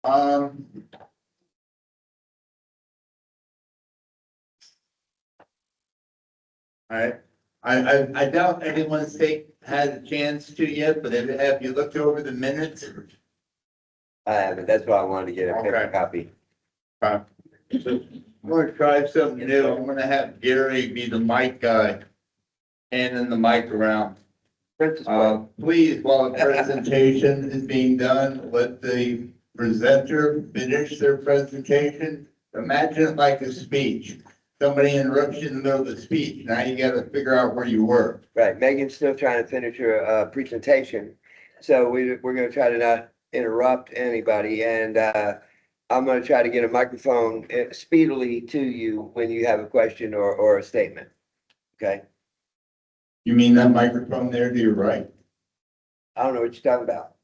Um. I doubt anyone's had a chance to yet, but have you looked over the minutes? I haven't, that's why I wanted to get a paper Okay. copy. So I'm gonna try something new. I'm gonna have Gary be the mic guy. Handing the mic around. Please, while the presentation is being done, let the presenter finish their presentation. Imagine it like a speech. Somebody interrupts you in the middle of the speech. Now you gotta figure out where you were. Right, Megan's still trying to finish her presentation, so we're gonna try to not interrupt anybody, and I'm gonna try to get a microphone speedily to you when you have a question or a statement. Okay? You mean that microphone there to your right? I don't know what you're talking about.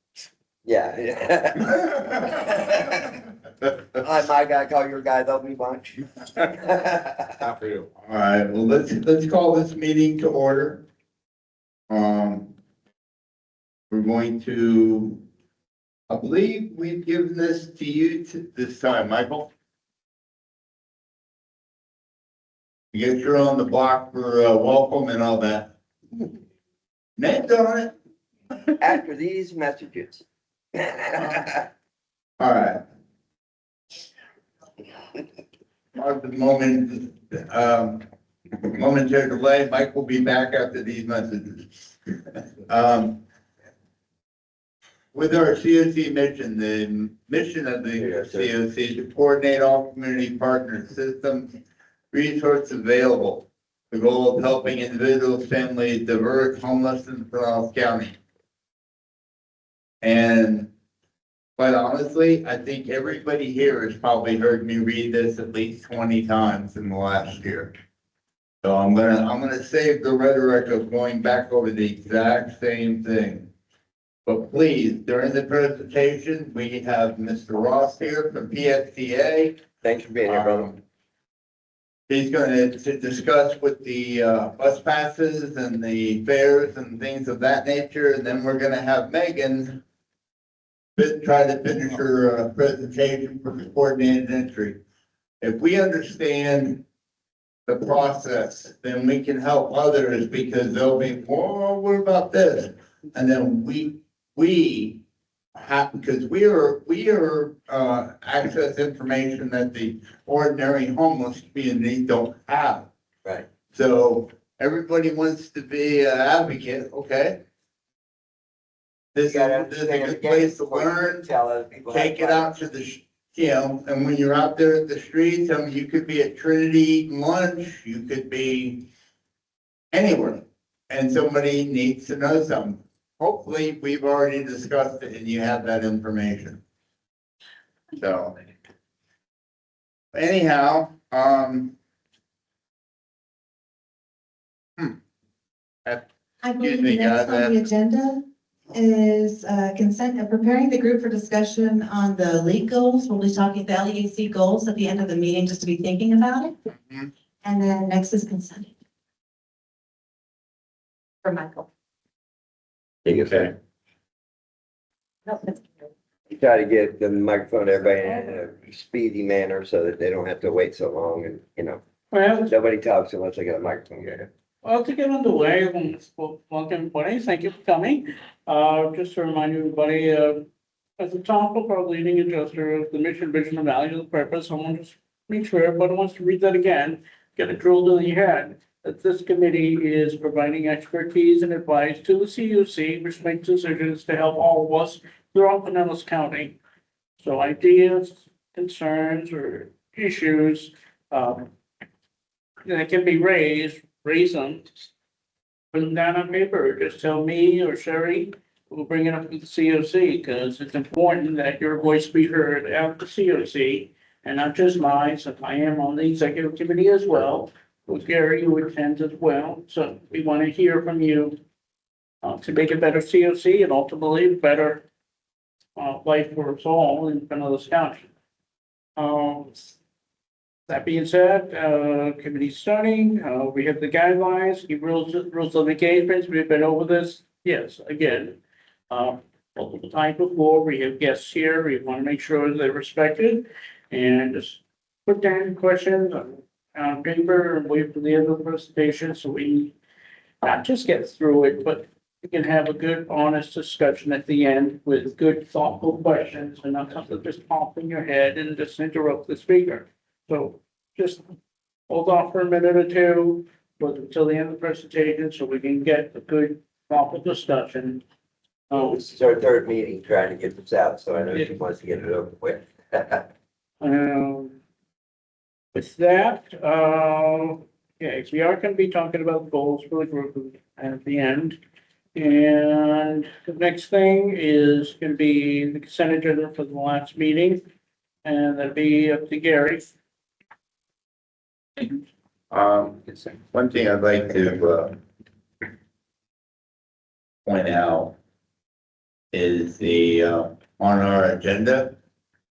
Yeah, yeah. Let my guy call your guy, they'll be bunch. Not for you. All right, well, let's call this meeting to order. We're going to, I believe we've given this to you this time, Michael. You guys are on the block for welcome and all that. Name's on it. After these messages. All right. At the moment, momentary delay, Mike will be back after these messages. With our CoC mission, the mission of the CoC is to coordinate all community partner systems, resources available. The goal of helping individuals, families divert homelessness in Pinellas County. And quite honestly, I think everybody here has probably heard me read this at least 20 times in the last year. So I'm gonna save the rhetoric of going back over the exact same thing. But please, during the presentation, we have Mr. Ross here from PSTA. Thanks for being here, brother. He's going to discuss with the bus passes and the fares and things of that nature, and then we're gonna have Megan try to finish her presentation for the coordinated entry. If we understand the process, then we can help others because they'll be, whoa, what about this? And then we have, because we are access information that the ordinary homeless community don't have. Right. So everybody wants to be an advocate, okay? This is a good place to learn, Tell other people. take it out to the, and when you're out there at the streets, I mean, you could be at Trinity eating lunch, you could be anywhere. And somebody needs to know something. Hopefully, we've already discussed it and you have that information. So. Anyhow, I Excuse believe me, next guys, on the agenda is consent and preparing the group for discussion on the LEAP goals. We'll be talking the LEAC goals at the end of the meeting, just to be thinking about it. Mhm. And then next is consent. For Michael. Okay. No, that's- Try to get the microphone to everybody in a speedy manner so that they don't have to wait so long and, Well, nobody talks unless they got a microphone. to get underway, welcome everybody, thank you for coming. Just to remind everybody, at the top of our leading adjuster of the mission, vision, and values, and purpose, I want to just make sure everybody wants to read that again, get it drilled in your head. That this committee is providing expertise and advice to the CoC, which makes decisions to help all of us throughout Pinellas County. So ideas, concerns, or issues, that can be raise them, put them down on paper, or just tell me or Sherry, we'll bring it up to the CoC, because it's important that your voice be heard at the CoC, and not just mine, since I am on the executive committee as well, with Gary, who attends as well, so we want to hear from you to make a better CoC and ultimately a better life for us all in Pinellas County. That being said, committee starting, we have the guidelines, the rules of engagement, we've been over this, yes, again. multiple times before. We have guests here. We want to make sure they're respected. And just put down questions on paper and wait for the end of the presentation so we not just get through it, but we can have a good, honest discussion at the end with good, thoughtful questions and not something just pop in your head and just interrupt the speaker. So just hold off for a minute or two, but until the end of the presentation, so we can get a good, thoughtful discussion. This is our third meeting trying to get this out, so I know she wants to get it over with. With that, okay, we are gonna be talking about goals for the group at the end. And the next thing is gonna be the consent agenda for the last meeting, and that'll be up to Gary. One thing I'd like to, point out is on our agenda,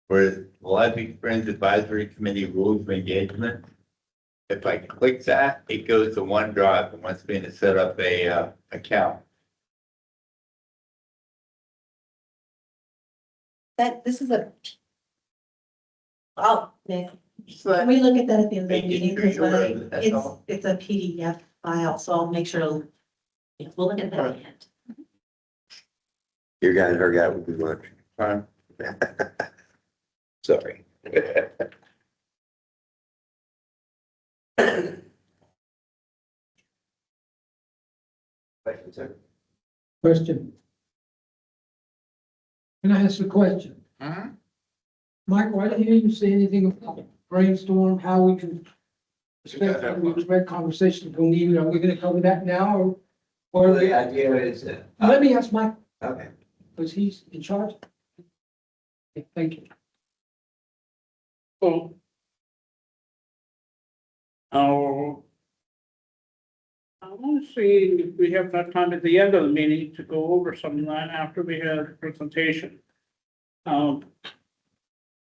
where the Life Experience Advisory Committee Rules of Engagement. If I click that, it goes to OneDrive and wants me to set up a, account. This is a. Oh, Nick, So can we look at that at the end of the Making meeting? sure Because you're aware of it, that's all. it's a PDF file, so I'll make sure. Yeah, we'll look at that at the end. Your guy and her guy would be much. Fine. Sorry. Question, sir? Question. Can I ask a question? Mhm. Michael, I didn't hear you say anything about brainstorm, how we can expect conversation to need. Are we gonna cover that now or? Well, the idea is, Let me ask Mike, okay. because he's in charge. Okay, thank you. Oh. Oh. I want to see if we have enough time at the end of the meeting to go over some of that after we have the presentation. I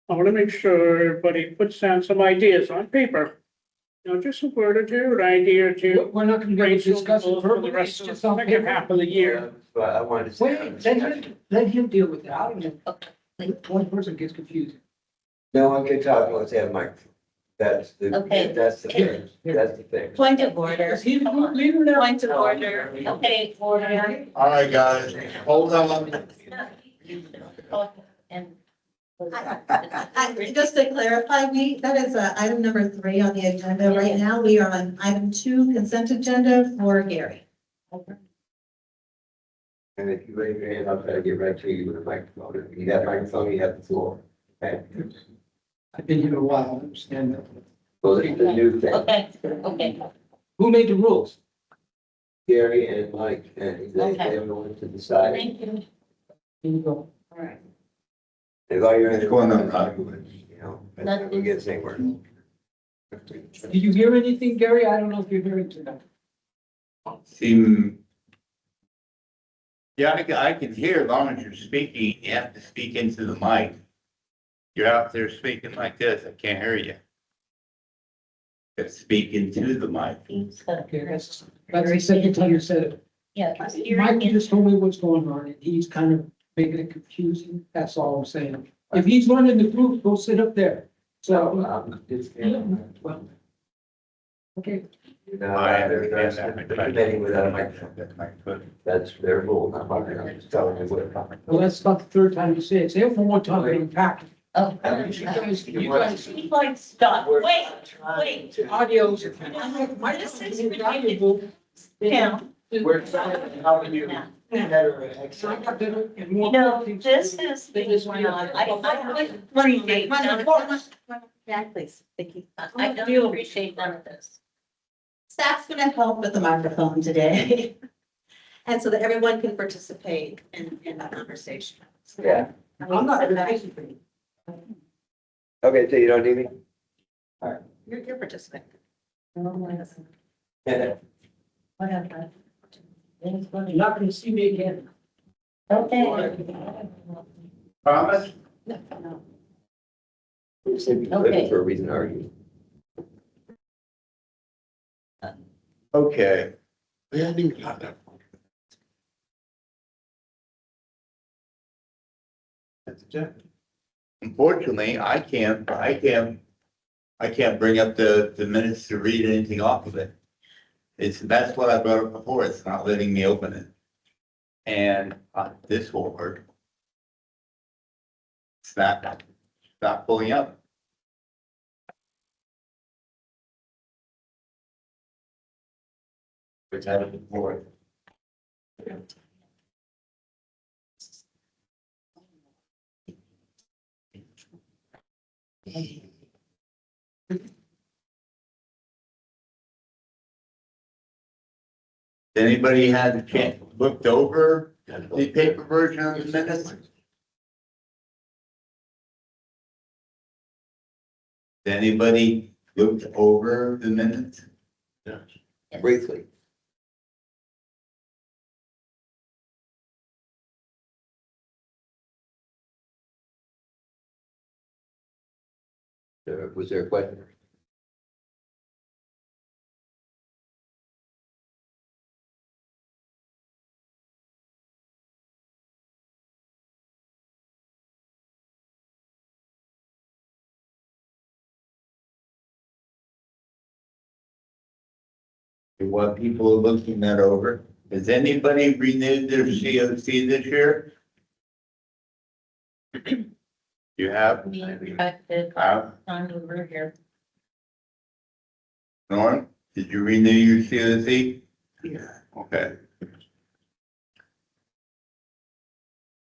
want to make sure everybody puts down some ideas on paper. You know, just a word or two, an idea or two. We're not gonna be able to discuss it For the verbally, rest it's of the just on second paper. half of the year. But I wanted to say. Wait, let him deal with it. I don't know. One person gets confused. No one can talk unless they have a microphone. That's the, Okay. that's the thing, that's the thing. Point of order. Is he the group leader now? Point of order. Okay, order. All right, guys, hold on. And. Just to clarify, that is item number 3 on the agenda. Right now, we are on item 2, consent agenda for Gary. And if you raise your hand, I'll try to get right to you with a microphone. If you got a microphone, you have the floor. Okay. I've been here a while, I understand that. Well, this is the new thing. Okay, okay. Who made the rules? Gary and Mike, and they everyone to decide. Thank you. Here you go. All right. If all you're in. What's going on, Rob? You know, but we get the same word. Did you hear anything, Gary? I don't know if you're hearing tonight. Seem. Yeah, I can hear as long as you're speaking. You have to speak into the mic. You're out there speaking like this. I can't hear you. Just speak into the mic. Okay, that's the second time you said it. Yeah. Mike just told me what's going on, and he's kind of making it confusing, that's all I'm saying. If he's running the group, go sit up there. So, It's. well, okay, You know, there's the committee without a microphone. That's their rule, not mine. I'm just telling you what. well, that's not the third time you say it. Say it for one time, and pack. Oh. You guys, He's like, stop, wait. audios. This is ridiculous. Yeah. We're trying to help you better. You know, this is beyond, I appreciate none of this. Back, please. Thank you. I do appreciate none of this. Staff's going to help with the microphone today. And so that everyone can participate in that conversation. Yeah. I'm not participating. Okay, so you don't need me? You're participating. Yeah. Whatever. You're not gonna see me again. Okay. Promise? We said we Okay. quit for a reason, are you? Okay. tonight's agenda. Unfortunately, I can't bring up the minutes to read anything off of it. That's what I brought up before. It's not letting me open it. And this will work. It's not pulling up. Which I don't before. Anybody had a chance, looked over the paper version of the minutes? Anybody looked over the minutes? Briefly. Was there a question? What people are looking that over. Has anybody renewed their COC this year? You have? On over here. Norm, did you renew your COC? Yeah. Okay.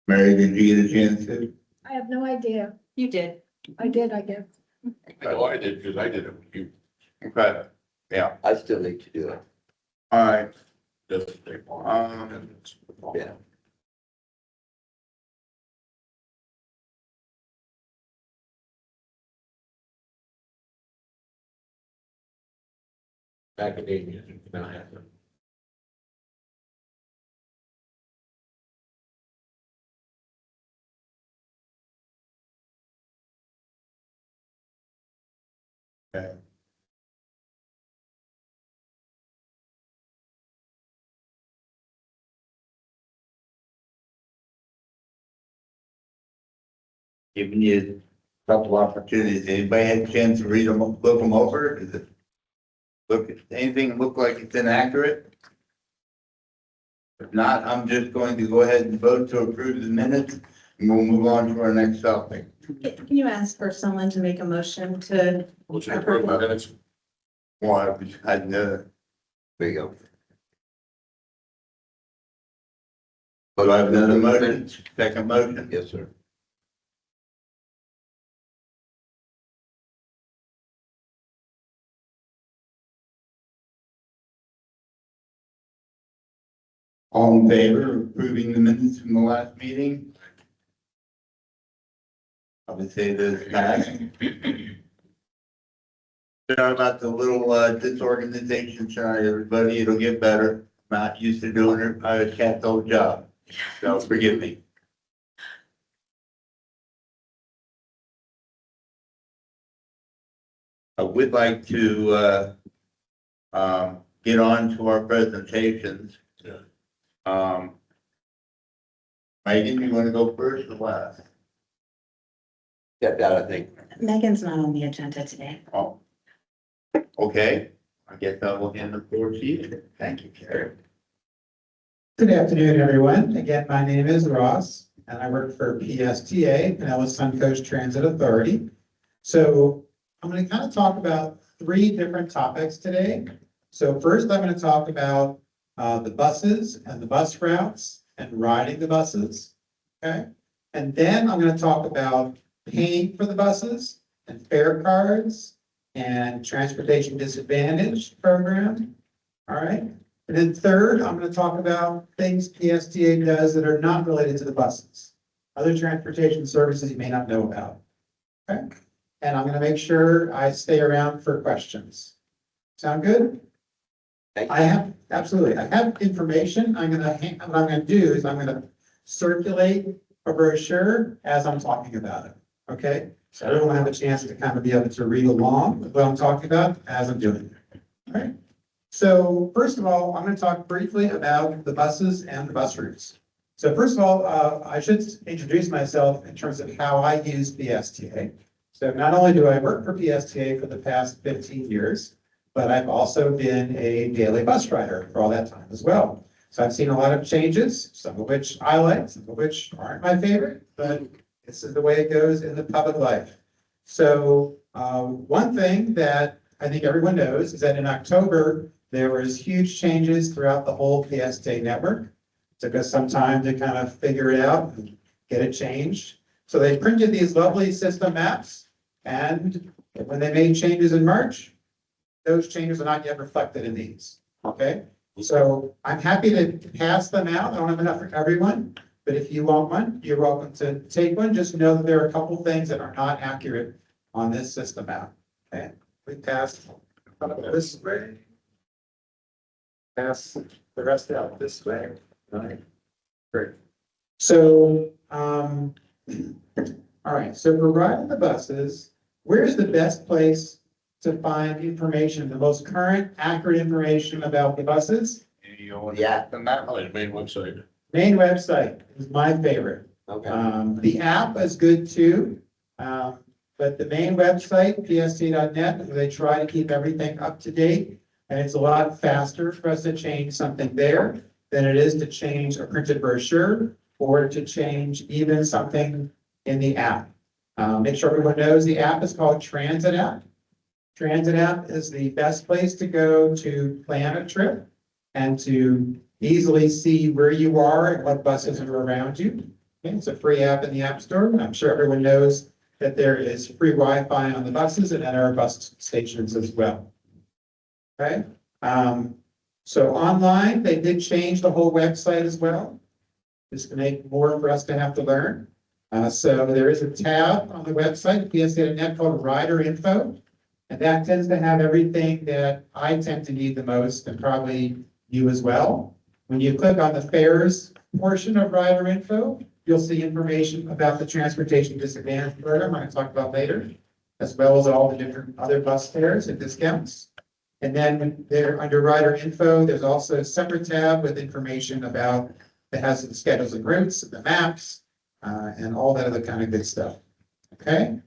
Mary, did you get a chance to? I have no idea. You did. I did, I guess. I know I did, because I did it with you. Okay, yeah, I still need to do it. all right. Just take one. Yeah. Academia, you cannot have them. Okay. Giving you a couple opportunities. Anybody had a chance to read them, look them over? Does it anything look like it's inaccurate? If not, I'm just going to go ahead and vote to approve the minutes and we'll move on to our next topic. Can you ask for someone to make a motion to, Which I approve my minutes. Well, I know. There you go. Do I have another motion? Second motion? Yes, sir. All in favor of approving the minutes from the last meeting? I would say this passed. Sorry about the little disorganization tonight, everybody. It'll get better. Not used to doing it. I can't do the job. So forgive me. I would like to get on to our presentations. Yeah. Megan, you want to go first or last? Stepped out, I think. Megan's not on the agenda today. Oh, okay. I guess I will hand the floor to you. Thank you, Carrie. Good afternoon, everyone. Again, my name is Ross, and I work for PSTA, Pinellas Suncoast Transit Authority. So I'm going to kind of talk about 3 different topics today. So first, I'm going to talk about the buses and the bus routes and riding the buses, okay? And then I'm going to talk about paying for the buses and fare cards and transportation disadvantage program, all right? And then third, I'm going to talk about things PSTA does that are not related to the buses. Other transportation services you may not know about. Okay? And I'm going to make sure I stay around for questions. Sound good? Thank you. I have information. What I'm going to do is I'm going to circulate a brochure as I'm talking about it. Okay? So everyone will have a chance to kind of be able to read along with what I'm talking about as I'm doing it. All right? So first of all, I'm going to talk briefly about the buses and the bus routes. So first of all, I should introduce myself in terms of how I use PSTA. So not only do I work for PSTA for the past 15 years, but I've also been a daily bus rider for all that time as well. So I've seen a lot of changes, some of which I like, some of which aren't my favorite, but this is the way it goes in the public life. So one thing that I think everyone knows is that in October, there was huge changes throughout the whole PSTA network. Took us some time to kind of figure it out and get it changed. So they printed these lovely system maps, and when they made changes in March, those changes are not yet reflected in these, okay? So I'm happy to pass them out. I don't have enough for everyone, but if you want one, you're welcome to take one. Just know that there are a couple things that are not accurate on this system map, okay? We pass this way. Pass the rest out this way. All right, great. So, all right, so for riding the buses, where's the best place to find information, the most current, accurate information about the buses? Yeah, the map. Oh, the main website. Main website is my favorite. Okay. The app is good too. But the main website, pst.net, they try to keep everything up to date. And it's a lot faster for us to change something there than it is to change a printed brochure or to change even something in the app. Make sure everyone knows the app is called Transit App. Transit App is the best place to go to plan a trip and to easily see where you are and what buses are around you. Okay, it's a free app in the App Store. I'm sure everyone knows that there is free Wi-Fi on the buses and at our bus stations as well. Okay, so online, they did change the whole website as well, just to make more for us to have to learn. So there is a tab on the website, psa.net, called Rider Info. And that tends to have everything that I tend to need the most, and probably you as well. When you click on the fares portion of Rider Info, you'll see information about the Transportation Disadvantage Program I'm going to talk about later, as well as all the different other bus fares and discounts. And then there, under Rider Info, there's also a separate tab with information about that has the schedules and routes, the maps, and all that other kind of good stuff. Okay.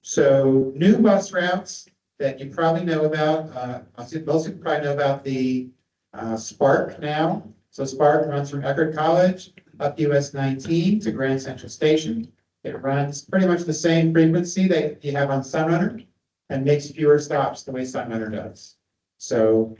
So new bus routes that you probably know about, most of you probably know about the Spark now. So Spark runs from Eckerd College up US 19 to Grand Central Station. It runs pretty much the same frequency that you have on Sunrunner and makes fewer stops the way Sunrunner does. So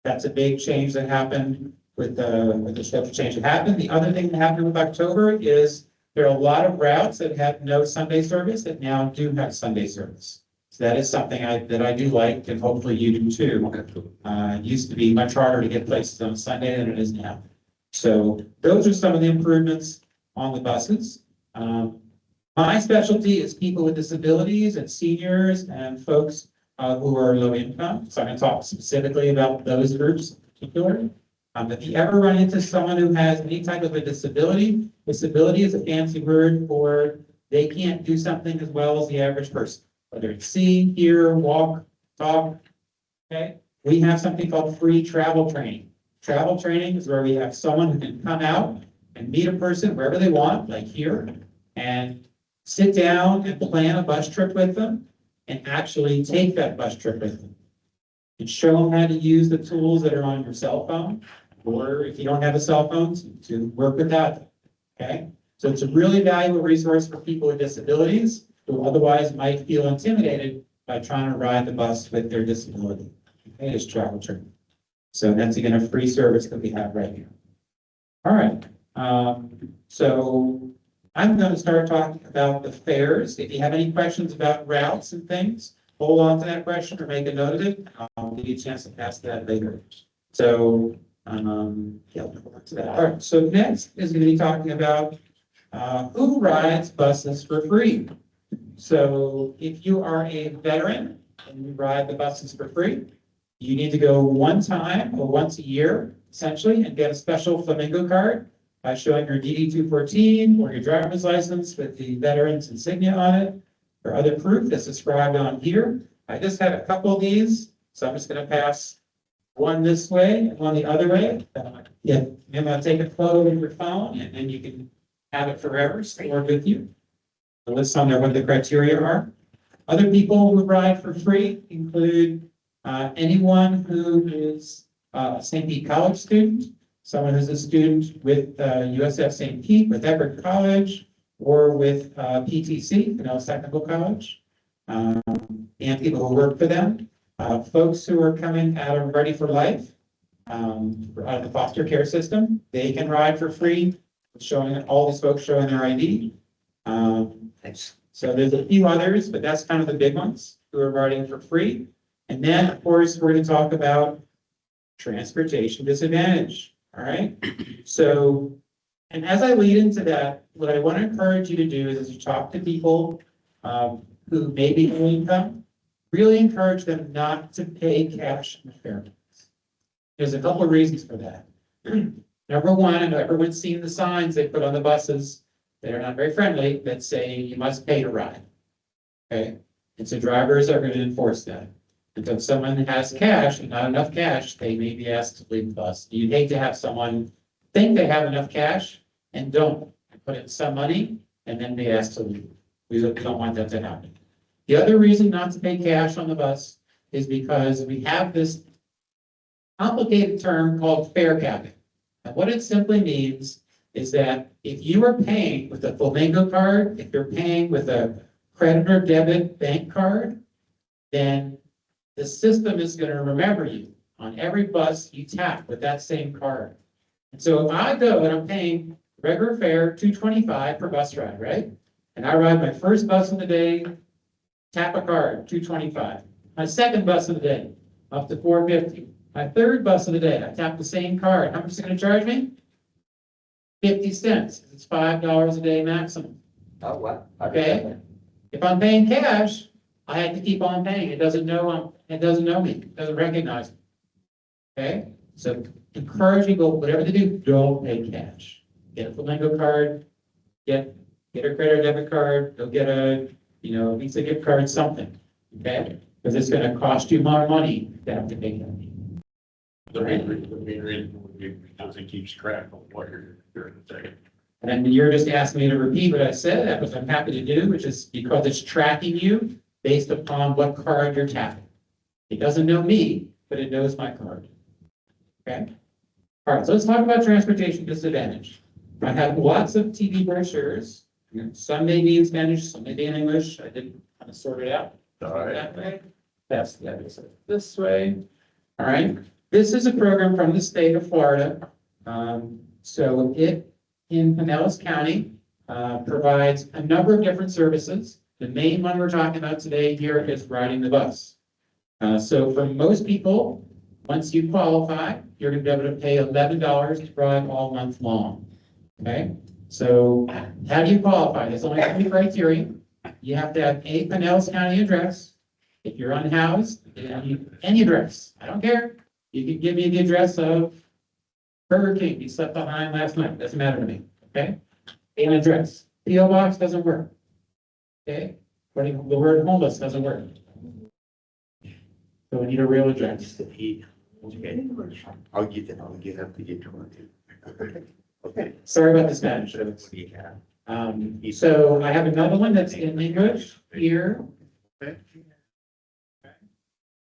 that's a big change that happened with the schedule change that happened. The other thing that happened with October is there are a lot of routes that have no Sunday service that now do have Sunday service. So that is something that I do like, and hopefully you do too. It used to be much harder to get places on Sunday than it is now. So those are some of the improvements on the buses. My specialty is people with disabilities and seniors and folks who are low income. So I'm going to talk specifically about those groups in particular. If you ever run into someone who has any type of a disability, disability is a fancy word for they can't do something as well as the average person, whether it's see, hear, walk, talk. Okay, we have something called free travel training. Travel training is where we have someone who can come out and meet a person wherever they want, like here, and sit down and plan a bus trip with them and actually take that bus trip with them and show them how to use the tools that are on your cell phone, or if you don't have a cell phone, to work without them. Okay, so it's a really valuable resource for people with disabilities who otherwise might feel intimidated by trying to ride the bus with their disability. Okay, it's travel training. So that's again a free service that we have right here. All right, so I'm going to start talking about the fares. If you have any questions about routes and things, hold on to that question or make a note of it. I'll give you a chance to ask that later. So, yeah, we'll hold on to that. All right, so next is going to be talking about who rides buses for free. So if you are a veteran and you ride the buses for free, you need to go one time or once a year, essentially, and get a special Flamingo card by showing your DD-214 or your driver's license with the veteran's insignia on it, or other proof that's described on here. I just had a couple of these, so I'm just going to pass one this way, one the other way. Yeah, you're gonna take a photo with your phone and then you can have it forever stored with you. The list on there, what the criteria are. Other people who ride for free include anyone who is a St. Pete College student, someone who's a student with USF St. Pete, with Everett College, or with PTC, Pinellas Technical College, and people who work for them. Folks who are coming out of Ready for Life, out of the foster care system, they can ride for free, showing all these folks showing their ID. So there's a few others, but that's kind of the big ones who are riding for free. And then, of course, we're going to talk about transportation disadvantage. All right. So, and as I lead into that, what I want to encourage you to do is, as you talk to people who may be low income, really encourage them not to pay cash in fare. There's a couple of reasons for that. Number one, I know everyone's seen the signs they put on the buses that are not very friendly that say you must pay to ride. Okay, and so drivers are going to enforce that. And so if someone has cash and not enough cash, they may be asked to leave the bus. You'd hate to have someone think they have enough cash and don't, and put in some money and then be asked to leave. We don't want that to happen. The other reason not to pay cash on the bus is because we have this complicated term called fare capping. And what it simply means is that if you are paying with a Flamingo card, if you're paying with a credit or debit bank card, then the system is going to remember you on every bus you tap with that same card. And so if I go and I'm paying regular fare, $2.25 per bus ride, right? And I ride my first bus of the day, tap a card, $2.25. My second bus of the day, up to $4.50. My third bus of the day, I tap the same card. How much is it going to charge me? 50 cents. It's $5 a day maximum. Oh, wow. Okay? If I'm paying cash, I have to keep on paying. It doesn't know me. It doesn't recognize me. Okay? So encourage people, whatever they do, don't pay cash. Get a Flamingo card, get a credit or debit card, go get a Visa gift card, something. Okay? Because it's going to cost you more money to have to pay that. The main reason would be because it keeps track of what you're doing today. And you're just asking me to repeat what I said, which I'm happy to do, which is because it's tracking you based upon what card you're tapping. It doesn't know me, but it knows my card. Okay? All right, so let's talk about transportation disadvantage. I have lots of TV brochures. Some may be in Spanish, some may be in English. I didn't kind of sort it out. All right. That way. That's this way. All right. This is a program from the state of Florida. So it, in Pinellas County, provides a number of different services. The main one we're talking about today here is riding the bus. So for most people, once you qualify, you're going to be able to pay $11 to ride all month long. Okay? So how do you qualify? There's only 3 criteria. You have to have a Pinellas County address. If you're unhoused, any address, I don't care. You can give me the address of Burger King you slept behind last night. Doesn't matter to me. Okay? An address. PO box doesn't work. Okay? The word homeless doesn't work. So we need a real address. Okay. I'll get up to get to one. Okay. Sorry about the Spanish. What do you have? So I have another one that's in English here. Okay.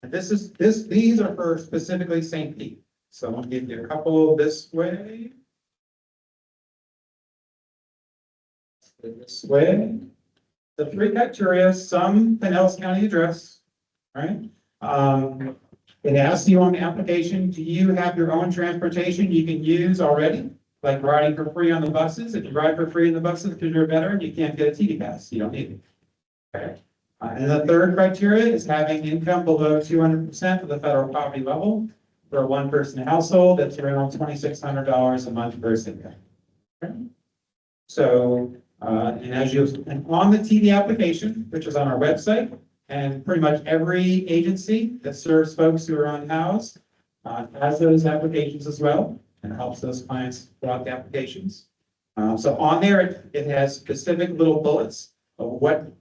And these are for specifically St. Pete. So I'll give you a couple this way. This way. The 3 criteria, some Pinellas County address, right? It asks you on the application, do you have your own transportation you can use already? Like riding for free on the buses. If you ride for free in the buses because you're a veteran, you can't get a TV pass. You don't need it. Okay. And the 3rd criteria is having income below 200% of the federal poverty level for a 1-person household. That's around $2,600 a month per income. Okay. So, and on the TV application, which is on our website, and pretty much every agency that serves folks who are unhoused has those applications as well, and helps those clients fill out the applications. So on there, it has specific little bullets of what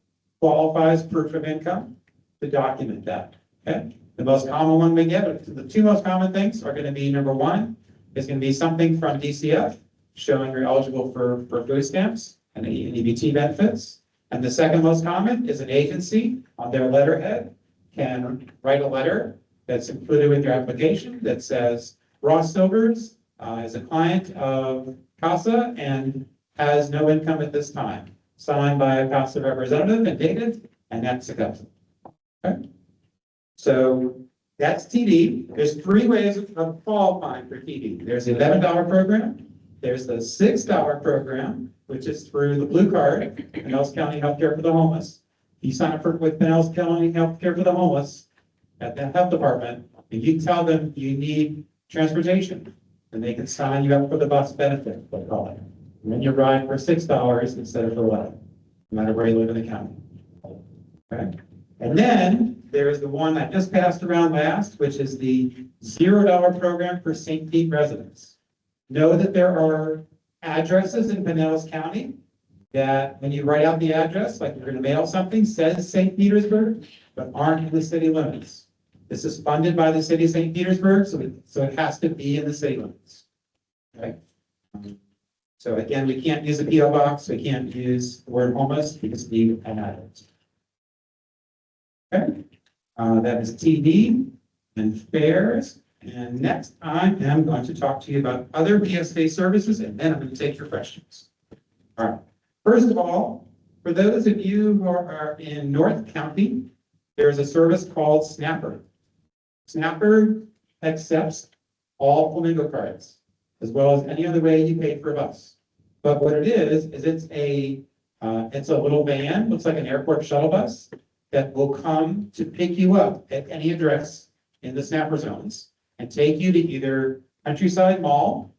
qualifies proof of income to document that. Okay. The most common one we get, the two most common things are gonna be, number one, is gonna be something from DCF showing you're eligible for food stamps and EBT benefits. And the second most common is an agency on their letterhead can write a letter that's included with your application that says Ross Silvers is a client of CASA and has no income at this time. Signed by a CASA representative and dated, and that's acceptable. Okay? So that's TD. There's three ways of qualifying for TD. There's the $11 program. There's the $6 program, which is through the Blue Card, Pinellas County Healthcare for the Homeless. You sign up with Pinellas County Healthcare for the Homeless at the health department, and you tell them you need transportation, and they can sign you up for the bus benefit, they call it. And then you ride for $6 instead of for $11, no matter where you live in the county. Okay? And then there's the one that just passed around last, which is the $0 program for St. Pete residents. Know that there are addresses in Pinellas County that when you write out the address, like you're gonna mail something, says St. Petersburg, but aren't in the city limits. This is funded by the city of St. Petersburg, so it has to be in the city limits. Okay? So again, we can't use a PO box, we can't use the word homeless, we just need an address. Okay, that is TD and fares. And next, I am going to talk to you about other PSA services, and then I'm going to take your questions. All right. First of all, for those of you who are in North County, there's a service called Snapper. Snapper accepts all Flamingo cards, as well as any other way you pay for a bus. But what it is it's a little van, looks like an airport shuttle bus, that will come to pick you up at any address in the Snapper zones and take you to either Countryside Mall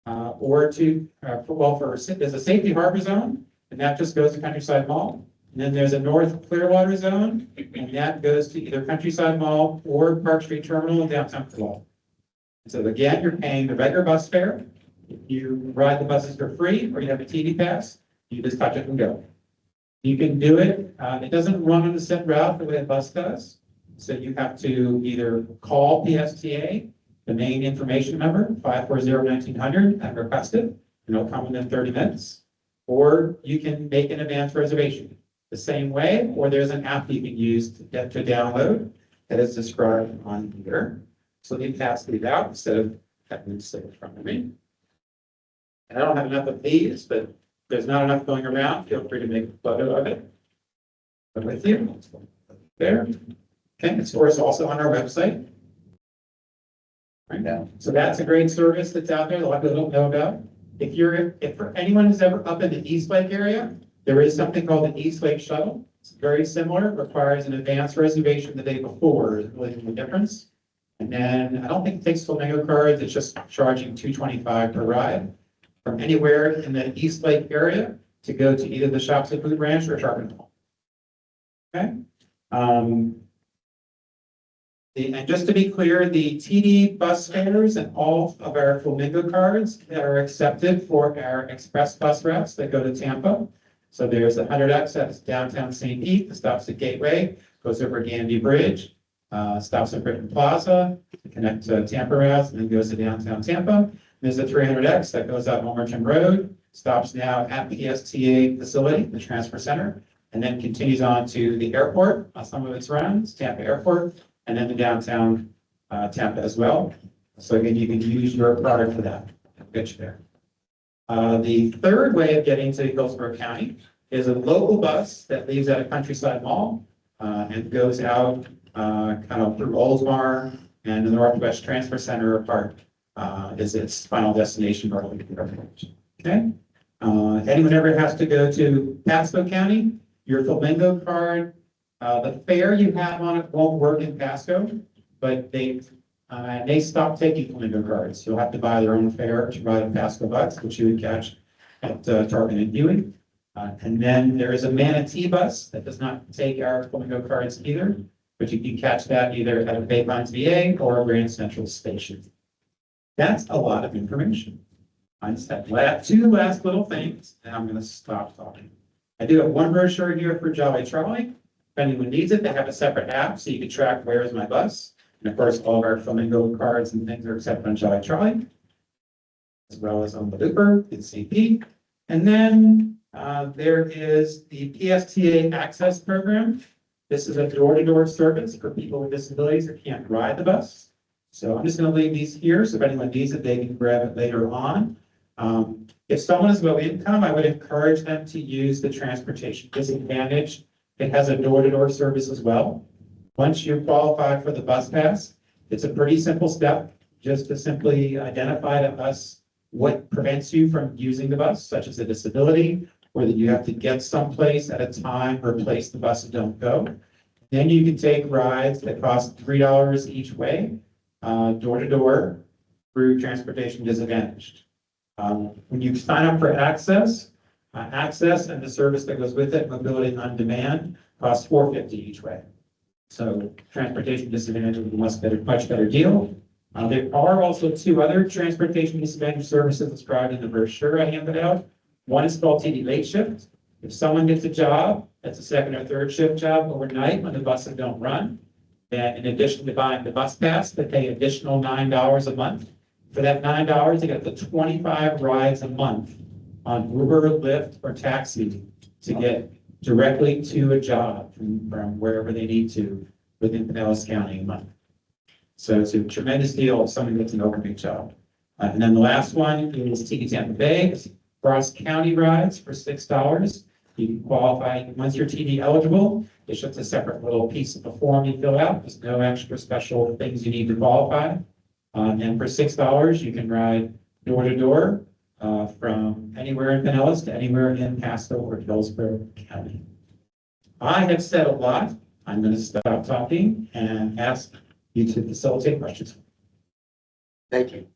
or to, there's a Safety Harbor zone, and that just goes to Countryside Mall. And then there's a North Clearwater zone, and that goes to either Countryside Mall or Park Street Terminal in downtown Clearwater. So again, you're paying the regular bus fare. If you ride the buses for free or you have a TD pass, you just touch it and go. You can do it. It doesn't run on a set route the way a bus does. So you have to either call PSTA, the main information number, 540-1900, and request it, and it'll come within 30 minutes. Or you can make an advance reservation the same way, or there's an app you can use to download that is described on here. So you pass these out instead of having them sit in front of me. And I don't have enough of these, but if there's not enough going around, feel free to make a photo of it. But with you, there. Okay, it's of course also on our website. Right now, so that's a great service that's out there. A lot of people don't know about. If for anyone who's ever up in the East Lake area, there is something called the East Lake Shuttle. It's very similar. It requires an advance reservation the day before. Is really the difference. And then I don't think it takes Flamingo cards. It's just charging $225 per ride from anywhere in the East Lake area to go to either the Shops at Food Ranch or Sharpen Hall. Okay. And just to be clear, the TD bus fares and all of our Flamingo cards that are accepted for our express bus routes that go to Tampa. So there's 100X that's downtown St. Pete, that stops at Gateway, goes over Gandy Bridge, stops at Britton Plaza to connect to Tampa routes, and then goes to downtown Tampa. There's a 300X that goes out Homerton Road, stops now at the PSTA facility, the transfer center, and then continues on to the airport, some of its runs, Tampa Airport, and then the downtown Tampa as well. So again, you can use your product for that. I'll get you there. The third way of getting to Hillsborough County is a local bus that leaves at a Countryside Mall and goes out kind of through Oldsmar and the Northwest Transfer Center Park is its final destination. Okay. Anyone ever has to go to Pasco County, your Flamingo card, the fare you have on it won't work in Pasco, but they stopped taking Flamingo cards. You'll have to buy their own fare to ride a Pasco bus, which you would catch at Tarpon and Ewing. And then there is a Manatee bus that does not take our Flamingo cards either, but you can catch that either at a Bay Pines VA or a Grand Central Station. That's a lot of information. I just have two last little things, and I'm going to stop talking. I do have one brochure here for Jolly Trolley. If anyone needs it, they have a separate app, so you can track where is my bus. And of course, all of our flamingo cards and things are accepted on Jolly Trolley, as well as on the Looper and CP. And then there is the PSTA Access Program. This is a door-to-door service for people with disabilities that can't ride the bus. So I'm just going to leave these here, so if anyone needs it, they can grab it later on. If someone is low income, I would encourage them to use the transportation disadvantage. It has a door-to-door service as well. Once you qualify for the bus pass, it's a pretty simple step, just to simply identify to us what prevents you from using the bus, such as a disability, or that you have to get someplace at a time or place the bus and don't go. Then you can take rides that cost $3 each way, door to door, through transportation disadvantaged. When you sign up for access and the service that goes with it, mobility on demand, costs $4.50 each way. So transportation disadvantage is a much better deal. There are also two other transportation disadvantage services described in the brochure I handed out. One is called TD Late Shift. If someone gets a job, that's a second or third shift job overnight when the buses don't run, then in addition to buying the bus pass, they pay additional $9 a month. For that $9, they get the 25 rides a month on Uber, Lyft, or taxi to get directly to a job from wherever they need to within Pinellas County a month. So it's a tremendous deal if someone gets an overnight job. And then the last one is TD Tampa Bay. It's cross county rides for $6. You can qualify once you're TD eligible. It's just a separate little piece of a form you fill out. There's no extra special things you need to qualify. And for $6, you can ride door to door from anywhere in Pinellas to anywhere in Pasco or Hillsborough County. I have said a lot. I'm going to stop talking and ask you to facilitate questions. Thank you.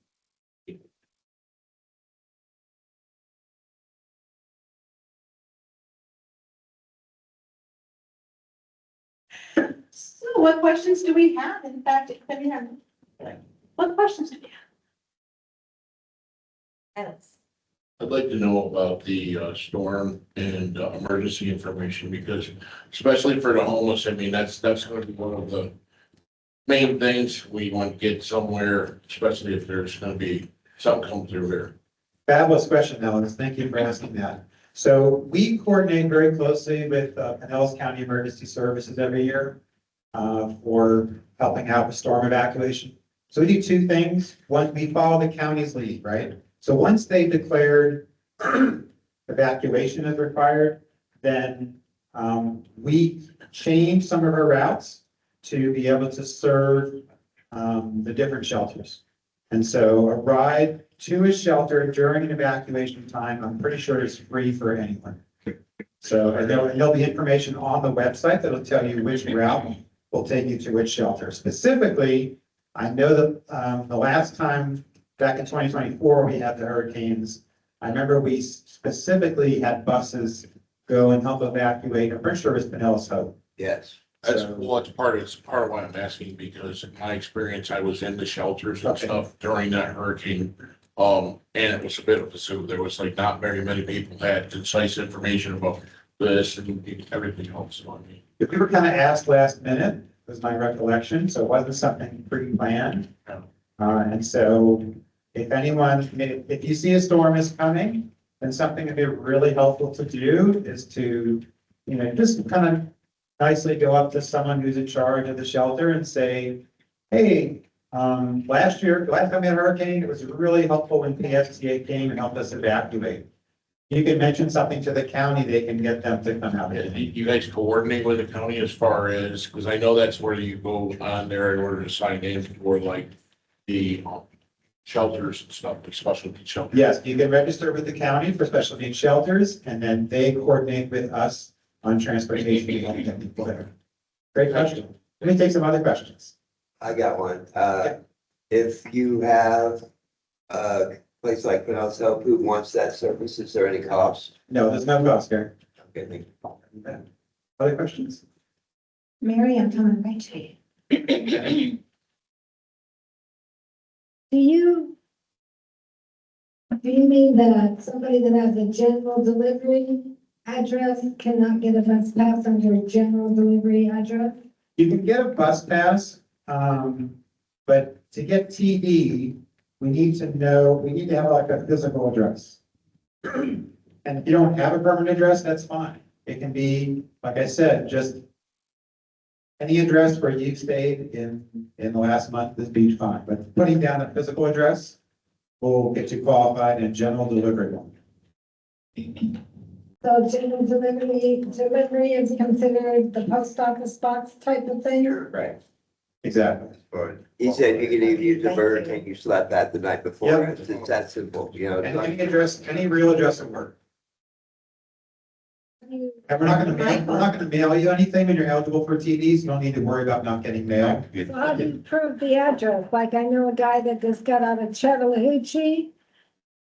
So what questions do we have? In fact, what questions do we have? Alex? I'd like to know about the storm and emergency information, because especially for the homeless, I mean, that's going to be one of the main things we want to get somewhere, especially if there's going to be something come through there. Fabulous question, Alex. Thank you for asking that. So we coordinate very closely with Pinellas County Emergency Services every year for helping out with storm evacuation. So we do two things. One, we follow the county's lead, right? So once they declared evacuation is required, then we change some of our routes to be able to serve the different shelters. And so a ride to a shelter during an evacuation time, I'm pretty sure is free for anyone. So and there'll be information on the website that'll tell you which route will take you to which shelter. Specifically, I know that the last time back in 2024, we had the hurricanes. I remember we specifically had buses go and help evacuate. I'm pretty sure it was Pinellas Hope. Yes. That's part of why I'm asking, because in my experience, I was in the shelters and stuff during that hurricane. And it was a bit of a zoo. There was like not very many people had concise information about this and everything else on me. We were kind of asked last minute, was my recollection, so it wasn't something pre-planned. And so if anyone, if you see a storm is coming, then something that'd be really helpful to do is to, just kind of nicely go up to someone who's in charge of the shelter and say, hey, last time we had a hurricane, it was really helpful when PSTA came and helped us evacuate. You can mention something to the county, they can get them to come out. You guys coordinate with the county as far as, because I know that's where you go on there in order to sign in for like the shelters and stuff, the special needs shelters. Yes, you can register with the county for special needs shelters, and then they coordinate with us on transportation to help get people there. Great question. Let me take some other questions. I got one. If you have a place like Pinellas Hope who wants that service, is there any cost? No, there's no cost there. Okay, thank you. Other questions? Mary, I'm coming right to you. Do you mean that somebody that has a general delivery address cannot get a bus pass under a general delivery address? You can get a bus pass But to get TD, we need to have like a physical address. And if you don't have a permanent address, that's fine. It can be, like I said, just any address where you've stayed in the last month is be fine, but putting down a physical address will get you qualified in general delivery one. So general delivery is considered the post office box type of thing? Right. Exactly. He said you could even use the Burger King you slept at the night before. Yep. It's that simple, you know. it's Any like- address, any real address will work. And we're not gonna mail you anything when you're eligible for TDs. You don't need to worry about not getting mail. So how do you prove the address? Like I know a guy that just got out of Chattahoochee.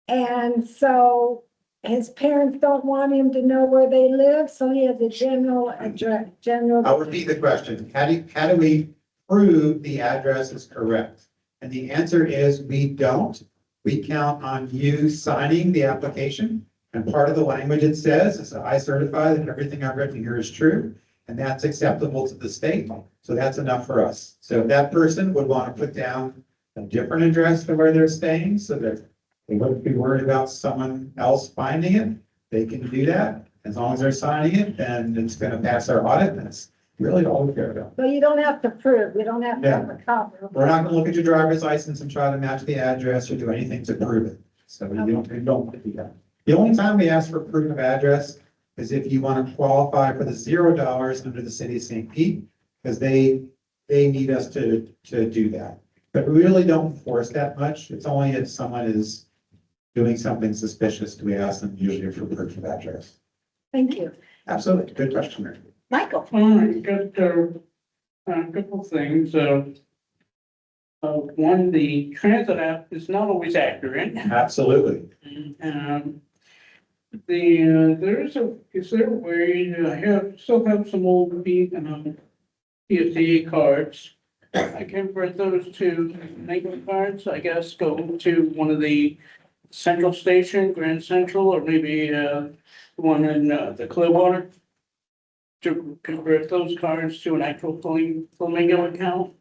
And so his parents don't want him to know where they live, so he has a general address, I'll repeat the question. How do we prove the address is correct? And the answer is we don't. We count on you signing the application. And part of the language it says is I certify that everything I've written here is true. And that's acceptable to the state. So that's enough for us. So if that person would want to put down a different address to where they're staying so that they wouldn't be worried about someone else finding it, they can do that. As long as they're signing it, then it's going to pass our audit. That's really all we care about. So you don't have to prove, you don't have to have a copy. We're not going to look at your driver's license and try to match the address or do anything to prove it. So you don't do that. The only time we ask for proof of address is if you want to qualify for the $0 under the city of St. Pete, because they need us to do that. But we really don't force that much. It's only if someone is doing something suspicious do we ask them usually for proof of address. Thank you. Absolutely. Good question, Mary. Michael? All right, got a couple things. One, the transit app is not always accurate. Absolutely. Is there a way to still have some old PSA cards? I can convert those to Lincoln cards, I guess, go to one of the Central Station, Grand Central, or maybe, one in, the Clearwater. To convert those cards to an actual Flamingo account.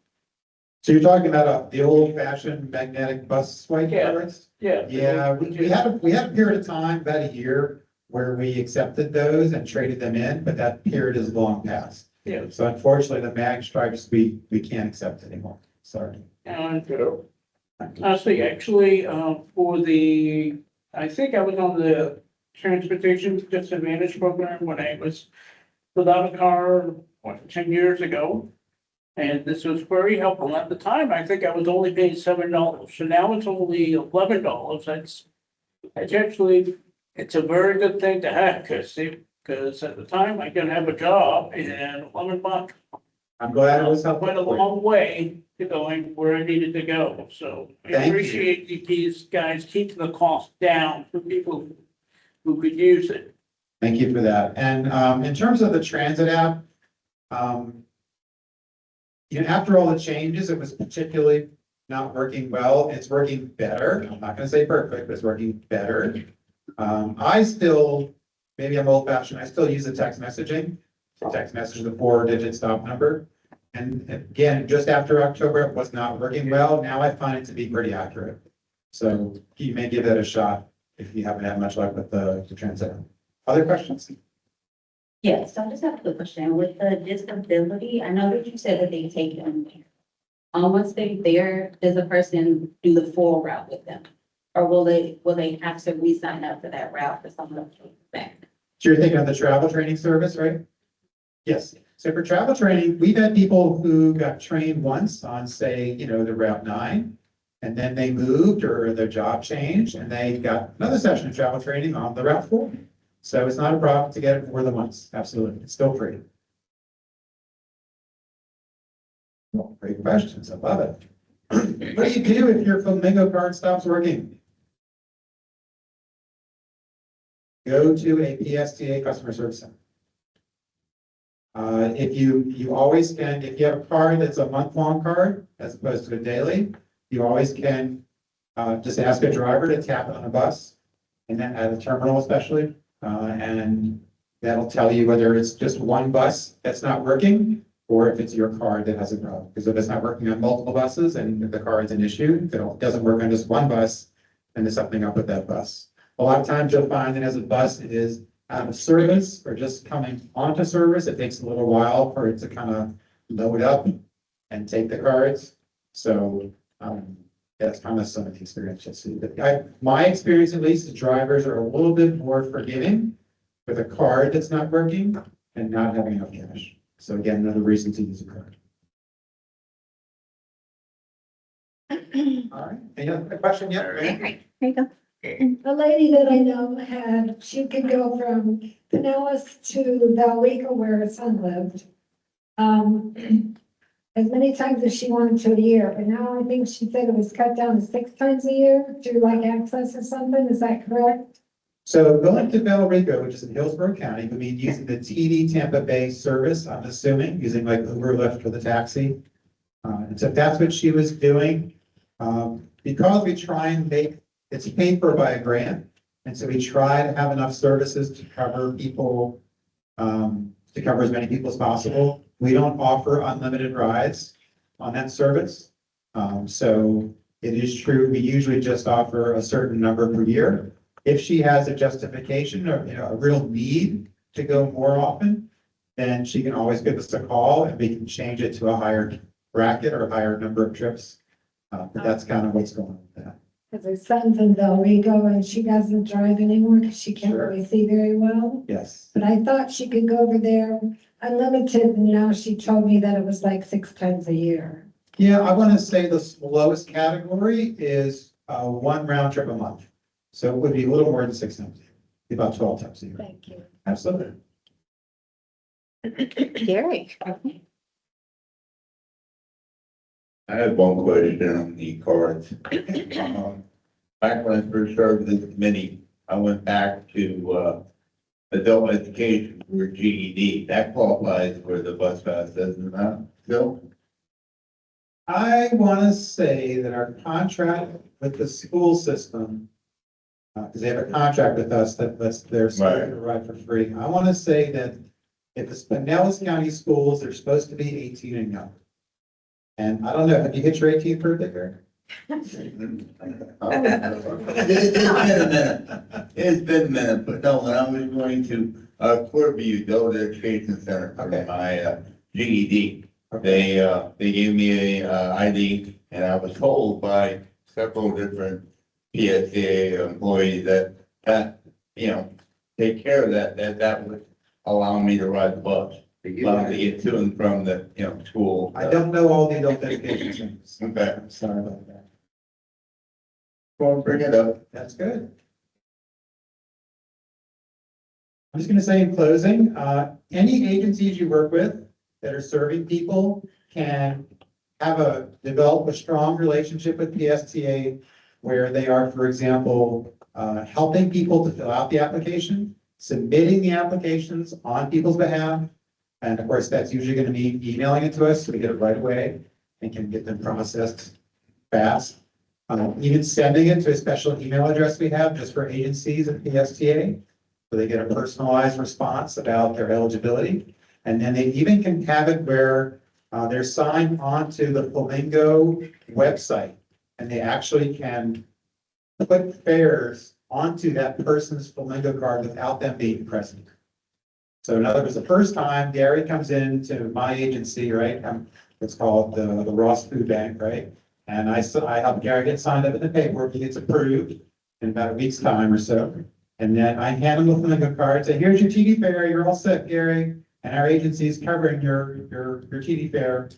So you're talking about the old fashioned magnetic bus swipe Yeah. cards? Yeah. Yeah, we had a period of time, about a year, where we accepted those and traded them in, but that period is long past. Yeah. So unfortunately, the mag stripes, we can't accept anymore. Sorry. And honestly, actually, I think I was on the Transportation Disadvantage Program when I was without a car, 10 years ago. And this was very helpful. At the time, I think I was only paying $7. So now it's only $11. It's a very good thing to have because at the time I didn't have a job and $11 I'm glad it was helpful. went a for you. long way to going where I needed to go. So I Thank you. appreciate these guys keeping the cost down for people who could use it. Thank you for that. And in terms of the transit app, after all the changes, it was particularly not working well. It's working better. I'm not going to say perfect, but it's working better. I still, maybe I'm old fashioned, I still use the text messaging. So text message the 4-digit stop number. And again, just after October, it was not working well. Now I find it to be pretty accurate. So you may give that a shot if you haven't had much luck with the transit. Other questions? Yes, so I just have a quick question. With the disability, I know that you said that they take them. Once they're there, does the person do the full route with them? Or will they have to re-sign up for that route for someone to take back? So you're thinking of the travel training service, right? Yes. So for travel training, we've had people who got trained once on, say, the Route 9, and then they moved or their job changed, and they got another session of travel training on the Route 4. So it's not a problem to get it more than once. Absolutely. It's still free. Well, great questions. I love it. What do you do if your Flamingo card stops working? Go to a PSTA customer service center. If you always can, if you have a card that's a month-long card as opposed to a daily, you always can just ask a driver to tap it on a bus and then at a terminal especially. And that'll tell you whether it's just one bus that's not working or if it's your card that has a problem. Because if it's not working on multiple buses and if the card's an issue, if it doesn't work on just one bus, then there's something up with that bus. A lot of times you'll find that as a bus is out of service or just coming onto service, it takes a little while for it to kind of load up and take the cards. So, that's kind of some of the experience you'll see. But my experience at least is drivers are a little bit more forgiving with a card that's not working and not having enough cash. So again, another reason to use a card. All right, any other question yet? A lady that I know had, she could go from Pinellas to Vallejo where her son lived. As many times as she wanted to a year, but now I think she said it was cut down to 6 times a year through like access or something, is that correct? So going to Vallejo, which is in Hillsborough County, would mean using the TD Tampa Bay service, I'm assuming, using like Uber, Lyft for the taxi. And so if that's what she was doing, because we try and make, it's paid for by a grant. And so we try to have enough services to cover people, to cover as many people as possible. We don't offer unlimited rides on that service. So it is true, we usually just offer a certain number per year. If she has a justification or, a real need to go more often, then she can always give us a call and we can change it to a higher bracket or a higher number of trips. But that's kind of what's going on with that. Because her son's in Vallejo and she doesn't drive anymore because she can't Sure. really see very well. Yes. But I thought she could go over there unlimited, and now she told me that it was like 6 times a year. Yeah, I want to say the lowest category is 1 round trip a month. So it would be a little more than 6 times, a year, about 12 times a year. Thank you. Absolutely. Gary. I have one question on the cards. Back when I first started this committee, I went back to, adult education for GED. That qualifies for the bus pass, doesn't that, Phil? I want to say that our contract with the school system, because they have a contract with us that lets their students ride for free. I want to say that if it's Pinellas County schools, they're supposed to be 18 and younger. And I don't know, have you hit your 18th birthday, Gary? It's been a minute. It's been a minute, but no, when I was going to, Courtview Adult Education Center for Okay. my, GED, Okay. they gave me a ID, and I was told by several different PSA employees that, take care of that would allow me to ride the bus, allow me to get to and from the, school. I don't know all the adult education things. Okay, I'm sorry about that. well, bring it up. That's good. I'm just going to say in closing, any agencies you work with that are serving people can develop a strong relationship with PSTA where they are, for example, helping people to fill out the application, submitting the applications on people's behalf. And of course, that's usually going to be emailing it to us so we get it right away and can get them processed fast. Even sending it to a special email address we have just for agencies at PSTA, so they get a personalized response about their eligibility. And then they even can have it where they're signed onto the Flamingo website, and they actually can put fares onto that person's Flamingo card without them being present. So in other words, the first time Gary comes into my agency, right, it's called the Ross Food Bank, right? And I help Gary get signed up in the paperwork, he gets approved in about a week's time or so. And then I hand him the Flamingo card, say, here's your TD fare, you're all set, Gary. And our agency is covering your TD fare.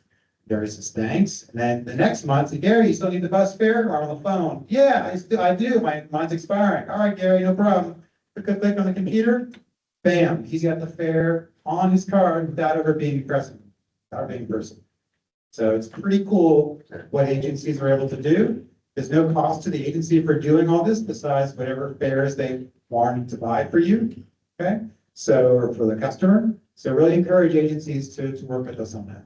Gary says, thanks. And then the next month, say, Gary, you still need the bus fare or on the phone? Yeah, I do, mine's expiring. All right, Gary, no problem. Click on the computer, bam, he's got the fare on his card without ever being present, without being present. So it's pretty cool what agencies are able to do. There's no cost to the agency for doing all this besides whatever fares they want to buy for you, okay? So, or for the customer. So really encourage agencies to work with us on that.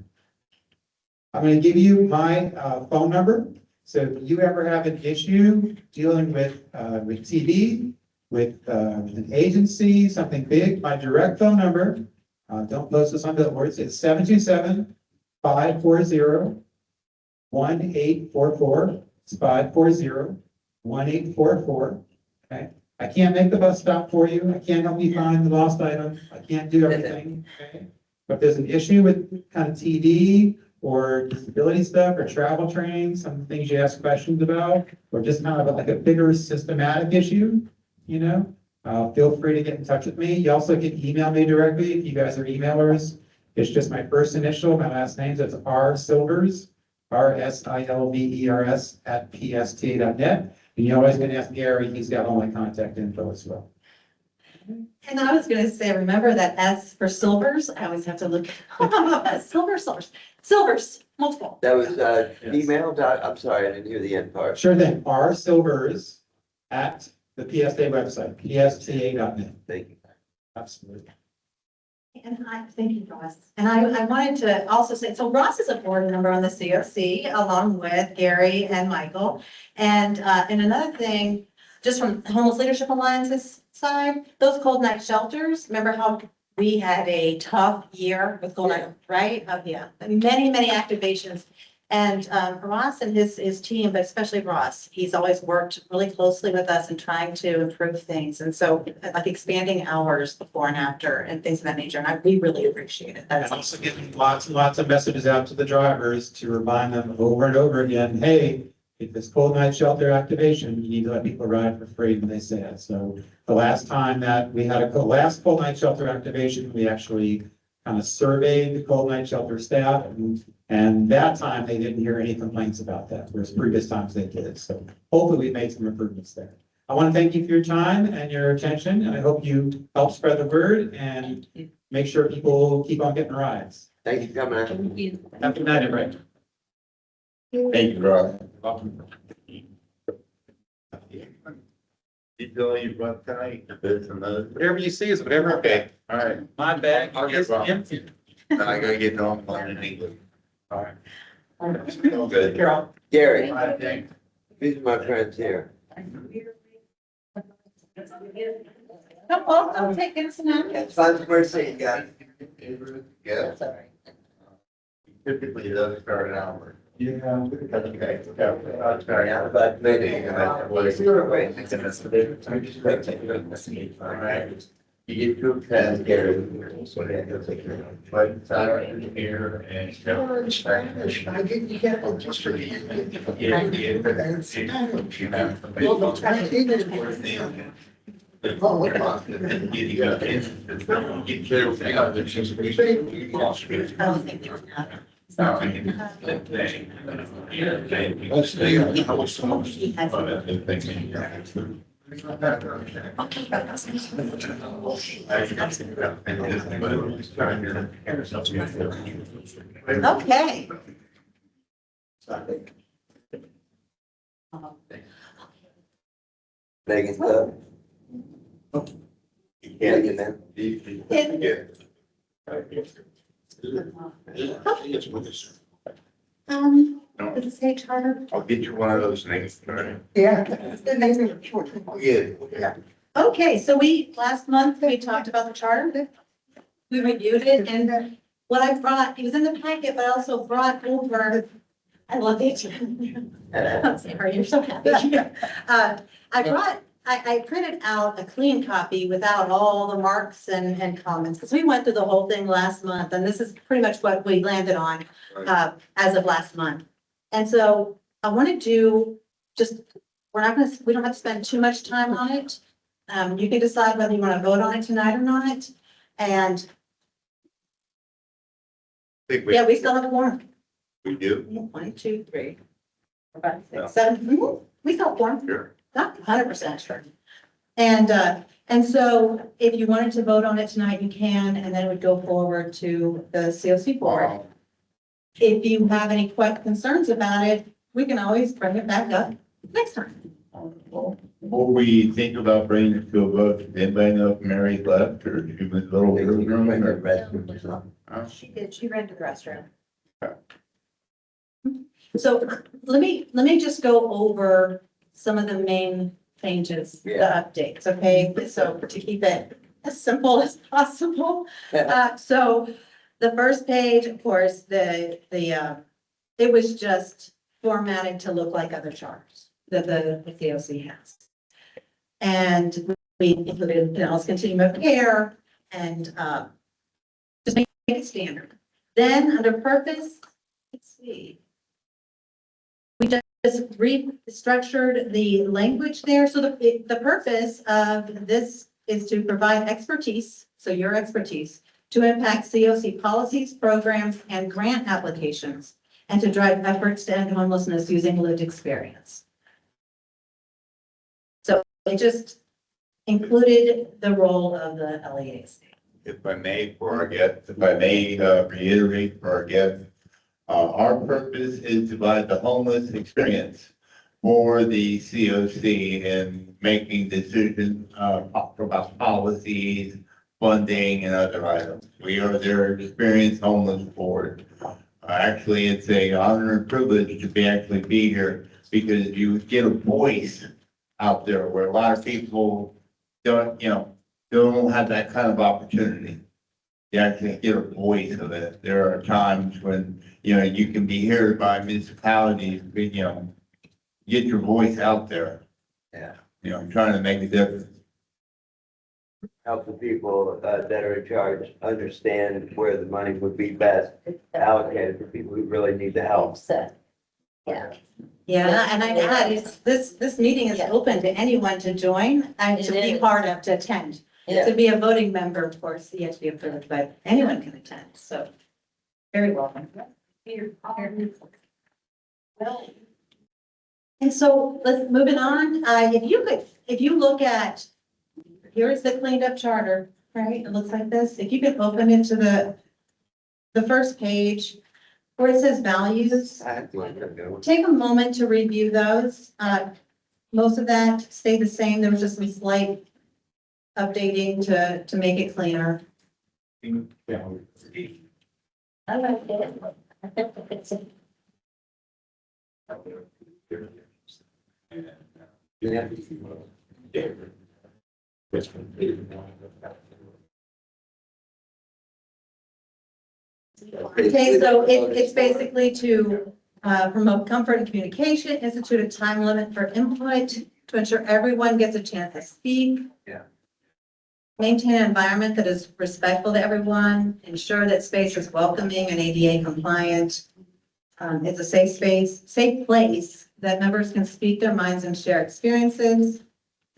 I'm going to give you my phone number. So if you ever have an issue dealing with TV, with an agency, something big, my direct phone number Don't post this on billboards. It's 727-540-1844. It's 540-1844. Okay. I can't make the bus stop for you. I can't help you find the lost item. I can't do everything. Okay. But if there's an issue with kind of TD or disability stuff or travel training, some things you ask questions about, or just kind of like a bigger systematic issue, you know, feel free to get in touch with me. You also can email me directly if you guys are emailers. It's just my first initial, my last name, so it's R Silvers, RSILVERS @psta.net. And you always can ask Gary, he's got all my contact info as well. And I was gonna say, remember that S for silvers, I always have to look, silvers, multiple. That was, email dot, I'm sorry, I didn't hear the end part. Sure thing, R Silvers at the PSTA website, psta.net. Thank you. Absolutely. And thank you, Ross. And I wanted to also say, so Ross is a board member on the CoC along with Gary and Michael. And another thing, just from Homeless Leadership Alliance's side, those cold night shelters, remember how we had a tough year with cold night, right? Yeah, many activations. And Ross and his team, but especially Ross, he's always worked really closely with us in trying to improve things. And so like expanding hours before and after and things of that nature. And we really appreciate it. And also getting lots and lots of messages out to the drivers to remind them over and over again, hey, if this cold night shelter activation, you need to let people ride for free when they say it. So the last time that we had last cold night shelter activation, we actually kind of surveyed the cold night shelter staff, and that time they didn't hear any complaints about that, whereas previous times they did. So hopefully we made some improvements there. I want to thank you for your time and your attention, and I hope you help spread the word and make sure people keep on getting rides. Thank you for coming out. Thank you. Have a good night, everybody. Thank you, Rob. You feel you want tonight, a bit from those? Whatever you see is whatever. Okay, all right. My bag I'll get is Rob. empty. I gotta get on in English. All right. Good. Carol. Gary, I think. these are my friends here. I'll take it now. It's fun to see you guys. Yeah. Typically, those start an hour. Yeah. Okay. I'll start out. But maybe, All right. You get to attend, Gary. But Saturday here and. Just for you. Okay. Megan's up. Yeah, get that. Does it say charter? I'll get you one of those things. All right. Yeah. Yeah. Okay, so last month, we talked about the charter. We reviewed it, and what I brought, it was in the packet, but I also brought over, I love it. Sorry, you're so happy. I printed out a clean copy without all the marks and comments, because we went through the whole thing last month, and this is pretty much what we landed on as of last month. And so I want to do we don't have to spend too much time on it. You can decide whether you want to vote on it tonight or not. And yeah, we still have a quorum. We do. 1, 2, 3, 4, 5, 6, 7. We still have a quorum. Sure. Not 100% sure. And so if you wanted to vote on it tonight, you can, and then it would go forward to the CoC board. If you have any concerns about it, we can always bring it back up next time. Before we think about bringing it to a vote, does anybody know if Mary's left or she was a little room or? She did, she ran to the restroom. So let me just go over some of the main changes, the updates, okay? So to keep it as simple as possible. So the first page, of course, it was just formatted to look like other charters that the CoC has. And we included Pinellas Continuum of Care and just make it standard. Then under purpose, let's see. We just restructured the language there. So the purpose of this is to provide expertise, so your expertise, to impact CoC policies, programs, and grant applications, and to drive efforts to end homelessness using lived experience. So it just included the role of the LEAC. If I may, reiterate for our guests, our purpose is to provide the homeless experience for the CoC in making decisions about policies, funding, and other items. We are their experienced homeless board. Actually, it's an honor and privilege to be here because you get a voice out there where a lot of people don't have that kind of opportunity. You actually get a voice of it. There are times when, you can be heard by municipalities, get your voice out there. Yeah. Trying to make a difference. Help the people that are in charge understand where the money would be best allocated for people who really need the help. Yeah. Yeah, and I'd add, this meeting is open to anyone to join and to be part of, to attend. Yeah. To be a voting member, of course, you have to be approved, but anyone can attend, so very welcome. And so let's moving on. If you look at, here's the cleaned up charter, right? It looks like this. If you could open it to the first page where it says values. Take a moment to review those. Most of that stayed the same. There was just some slight updating to make it cleaner. I like it. Okay, so it's basically to promote comfort and communication, institute a time limit for input, to ensure everyone gets a chance to speak. Yeah. Maintain an environment that is respectful to everyone, ensure that space is welcoming and ADA compliant. It's a safe place that members can speak their minds and share experiences.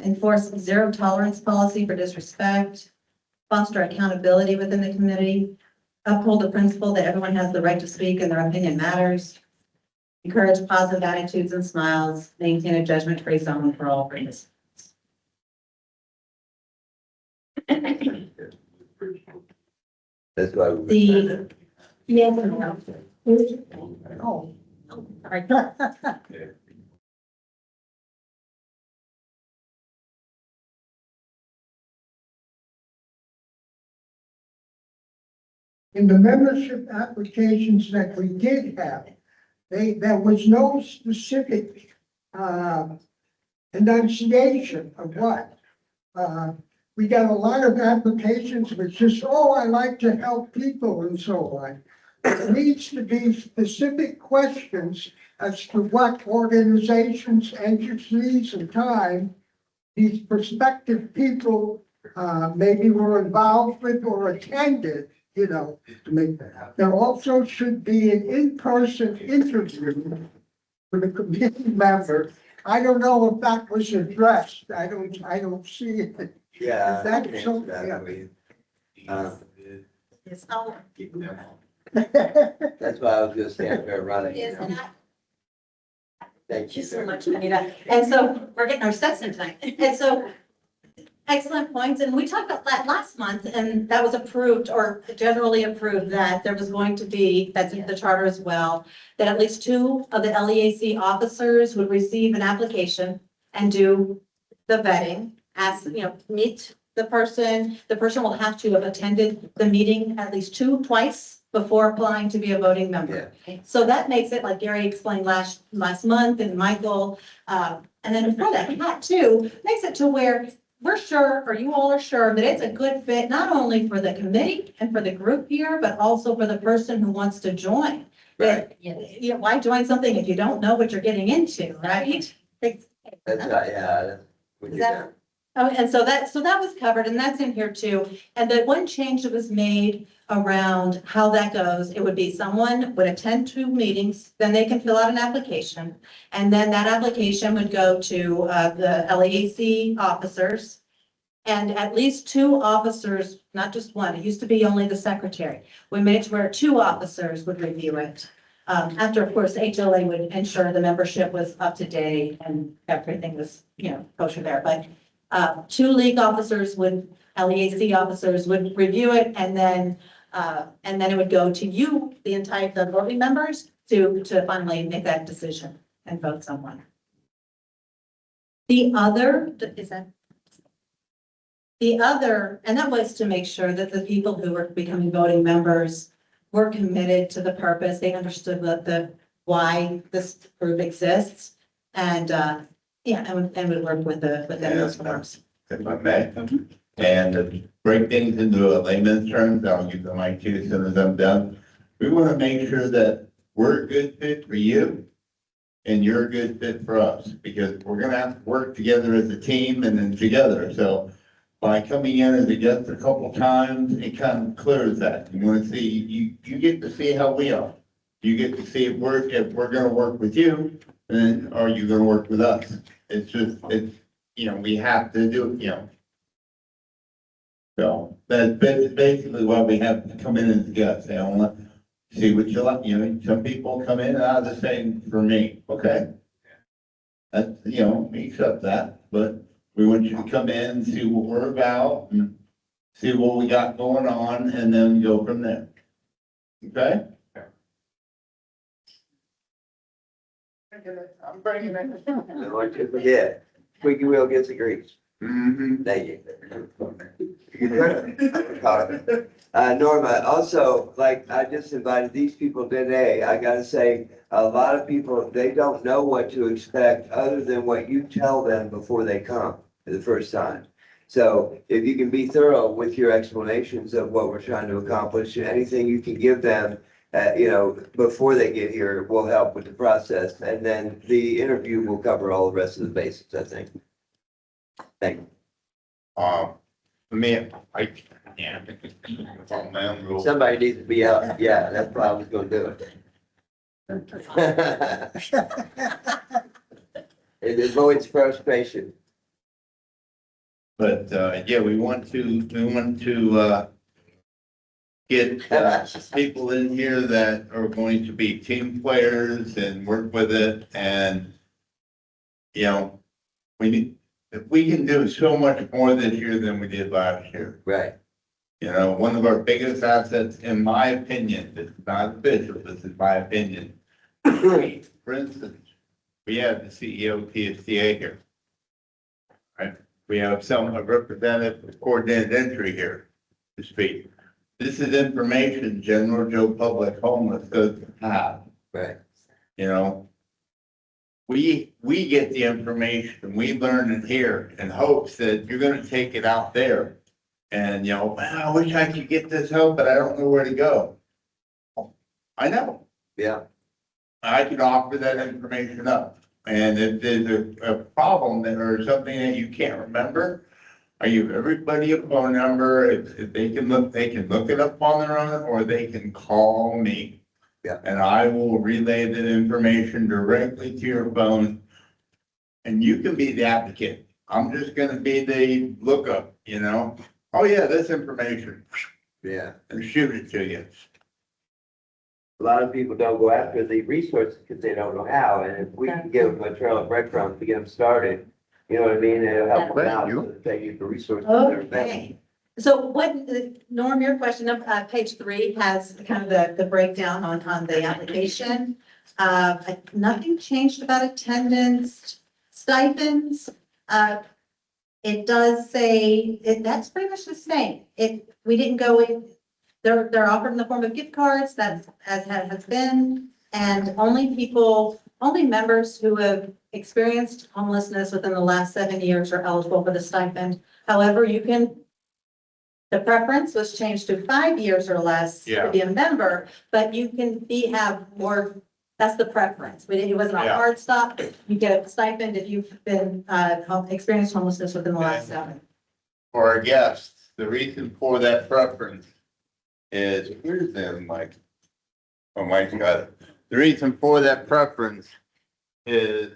Enforce zero tolerance policy for disrespect. Foster accountability within the community. Uphold the principle that everyone has the right to speak and their opinion matters. Encourage positive attitudes and smiles. Maintain a judgment-free zone for all participants. That's why. Yes and no. Oh, sorry. In the membership applications that we did have, there was no specific, enunciation of what. We got a lot of applications which just, I like to help people and so on. There needs to be specific questions as to what organizations, entities, and time these prospective people maybe were involved with or attended, to make that happen. There also should be an in-person interview for the committee member. I don't know if that was addressed. I don't see it. Yeah. Is that I so? understand that. Yes, I'll- That's why I was just standing there running. Yes, and Thank Thank you you so very much, Anita. And so we're getting our steps in tonight. And so excellent points. And we talked about that last month, and that was approved or generally approved that there was going to be, that's in the charter as well, that at least 2 of the LEAC officers would receive an application and do the vetting, meet the person. The person will have to have attended the meeting at least twice before applying to be a voting member. So that makes it, like Gary explained last month and Michael, and then before that, Pat too, makes it to where we're sure, or you all are sure, that it's a good fit, not only for the committee and for the group here, but also for the person who wants to join. Right. You know, why join something if you don't know what you're getting into, right? That's right, yeah. We Is do that- Oh, and so that was covered, and that's in here too. And the one change that was made around how that goes, it would be someone would attend 2 meetings, then they can fill out an application. And then that application would go to the LEAC officers. And at least 2 officers, not just one, it used to be only the secretary. We made it to where 2 officers would review it. After, of course, HLA would ensure the membership was up to date and everything was, you know, kosher there. But 2 league officers would, LEAC officers would review it, and then it would go to you, the voting members, to finally make that decision and vote someone. The other, and that was to make sure that the people who were becoming voting members were committed to the purpose. They understood why this group exists, and would work with those forms. If I may, and to break things into a layman's terms, I'll give the mic to you as soon as I'm done. We want to make sure that we're a good fit for you and you're a good fit for us, because we're gonna have to work together as a team and then together. So by coming in as a guest a couple times, it kind of clears that. You want to see, you get to see how we are. You get to see if we're gonna work with you, then are you gonna work with us? It's we have to do it, So that's basically why we have to come in as guests. They want to see what you like, some people come in and out of the same for me, okay? That's, we accept that, but we want you to come in and see what we're about and see what we got going on and then go from there. Okay? I'm bringing it. Don't want you to forget, squeaky wheel gets the grease. Mm-hmm. Thank you. Norma, also, like, I just invited these people today. I gotta say, a lot of people, they don't know what to expect other than what you tell them before they come the first time. So if you can be thorough with your explanations of what we're trying to accomplish, anything you can give them, before they get here will help with the process. And then the interview will cover all the rest of the basics, I think. Thank you. Follow my own rules. Somebody needs to be out. Yeah, that's why I was gonna do it. It avoids frustration. But, we want to get people in here that are going to be team players and work with it. And, if we can do so much more this year than we did last year. Right. One of our biggest assets, in my opinion, this is not official, this is my opinion. For instance, we have the CEO of PSTA here. Right? We have a representative of coordinated entry here to speak. This is information general Joe public homeless doesn't have. Right. We get the information, we learn it here in hopes that you're gonna take it out there. And, man, I wish I could get this help, but I don't know where to go. I know. Yeah. I can offer that information up. And if there's a problem or something that you can't remember, I give everybody a phone number. If they can look it up on their own, or they can call me. Yeah. And I will relay that information directly to your phone. And you can be the advocate. I'm just gonna be the lookup, Oh yeah, this information, Yeah. and shoot it to you. A lot of people don't go after the resources because they don't know how. And if we can give them a trail of breadcrumbs to get them started, you know what I mean? It'll help them out so that they get the resources. that are available. Okay. So Norm, your question of page 3 has kind of the breakdown on the application. Nothing changed about attendance, stipends. It does say, that's pretty much the same. We didn't go in, they're offered in the form of gift cards, that's as has been. And only members who have experienced homelessness within the last 7 years are eligible for the stipend. However, the preference was changed to 5 years or less to be a member, but you can have more, that's the preference. It wasn't a Yeah. hard stop. You get a stipend if you've been, experienced homelessness within the last 7. For our guests, the reason for that preference is, here's them, Mike. Oh, Mike's got it. The reason for that preference is,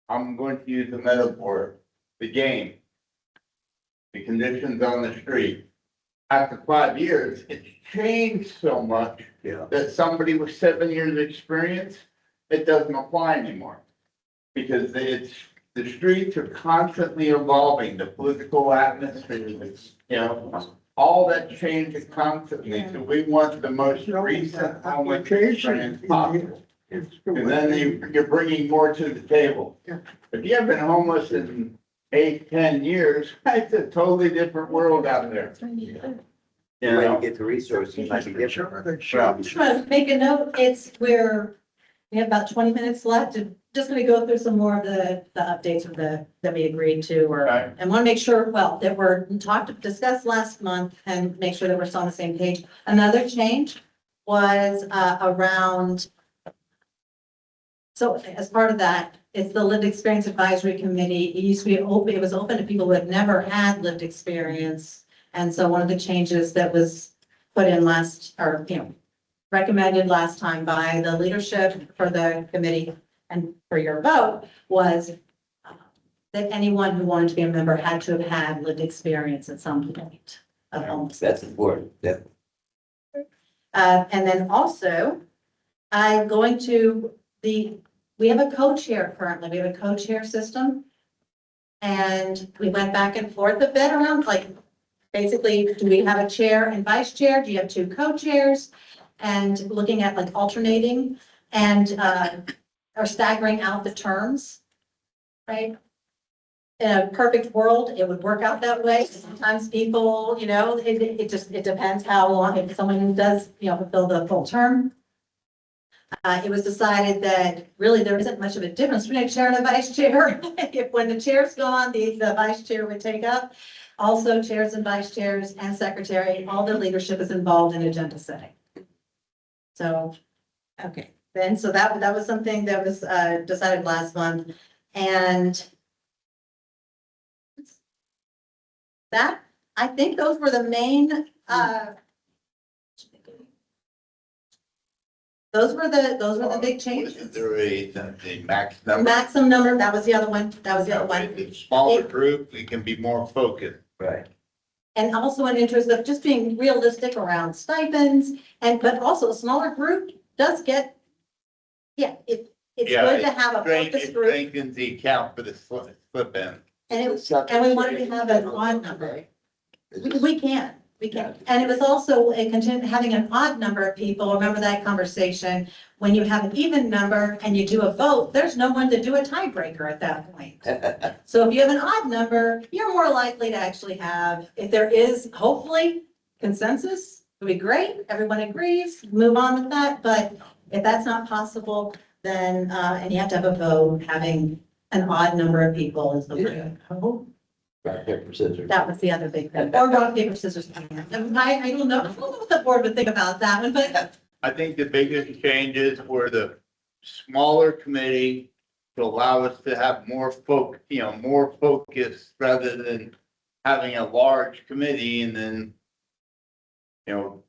I'm going to use the metaphor, the game. The conditions on the street. After 5 years, it's changed so much that somebody with 7 years experience, it doesn't apply anymore. Because the streets are constantly evolving, the political atmosphere, all that changes constantly. So we want the most recent homeless experience possible. And then you're bringing more to the table. If you have been homeless in 8, 10 years, it's a totally different world out there. When you get the resources, it might be different. Just want to make a note, we have about 20 minutes left. Just going to go through some more of the updates that we agreed to, Right. and want to make sure, that we're discussed last month and make sure that we're still on the same page. Another change was around, so as part of that, it's the Lived Experience Advisory Committee. It used to be open, it was open to people who had never had lived experience. And so one of the changes that was put in recommended last time by the leadership for the committee and for your vote was that anyone who wanted to be a member had to have had lived experience at some point of homelessness. That's important, yeah. And then also, we have a co-chair currently, we have a co-chair system. And we went back and forth a bit around, basically, do we have a chair and vice chair? Do you have 2 co-chairs? And looking at alternating and, or staggering out the terms, right? In a perfect world, it would work out that way. Sometimes people, it depends how long, if someone does, fulfill the full term. It was decided that really there isn't much of a difference between a chair and a vice chair. If when the chair's gone, the vice chair would take up. Also, chairs and vice chairs and secretary, all the leadership is involved in agenda setting. So, okay, then, so that was something that was decided last month, and that, I think those were the main, those were the big changes. There is the max number. Maximum number, that was the other one, that was the other one. The smaller group, we can be more focused. Right. And also in interest of just being realistic around stipends, but also a smaller group does get, it's good to have a focus It group. strengthens the account for the slip in. And we wanted to have an odd number. We can. And it was also having an odd number of people. Remember that conversation? When you have an even number and you do a vote, there's no one to do a tiebreaker at that point. So if you have an odd number, you're more likely to actually have, if there is hopefully consensus, it would be great. Everyone agrees, move on with that. But if that's not possible, then, and you have to have a vote, having an odd number of people is the way. Rock, paper, scissors. That was the other big thing. Or rock, paper, scissors. I don't know what the board would think about that one, but I think the biggest changes were the smaller committee to allow us to have more more focus rather than having a large committee and then,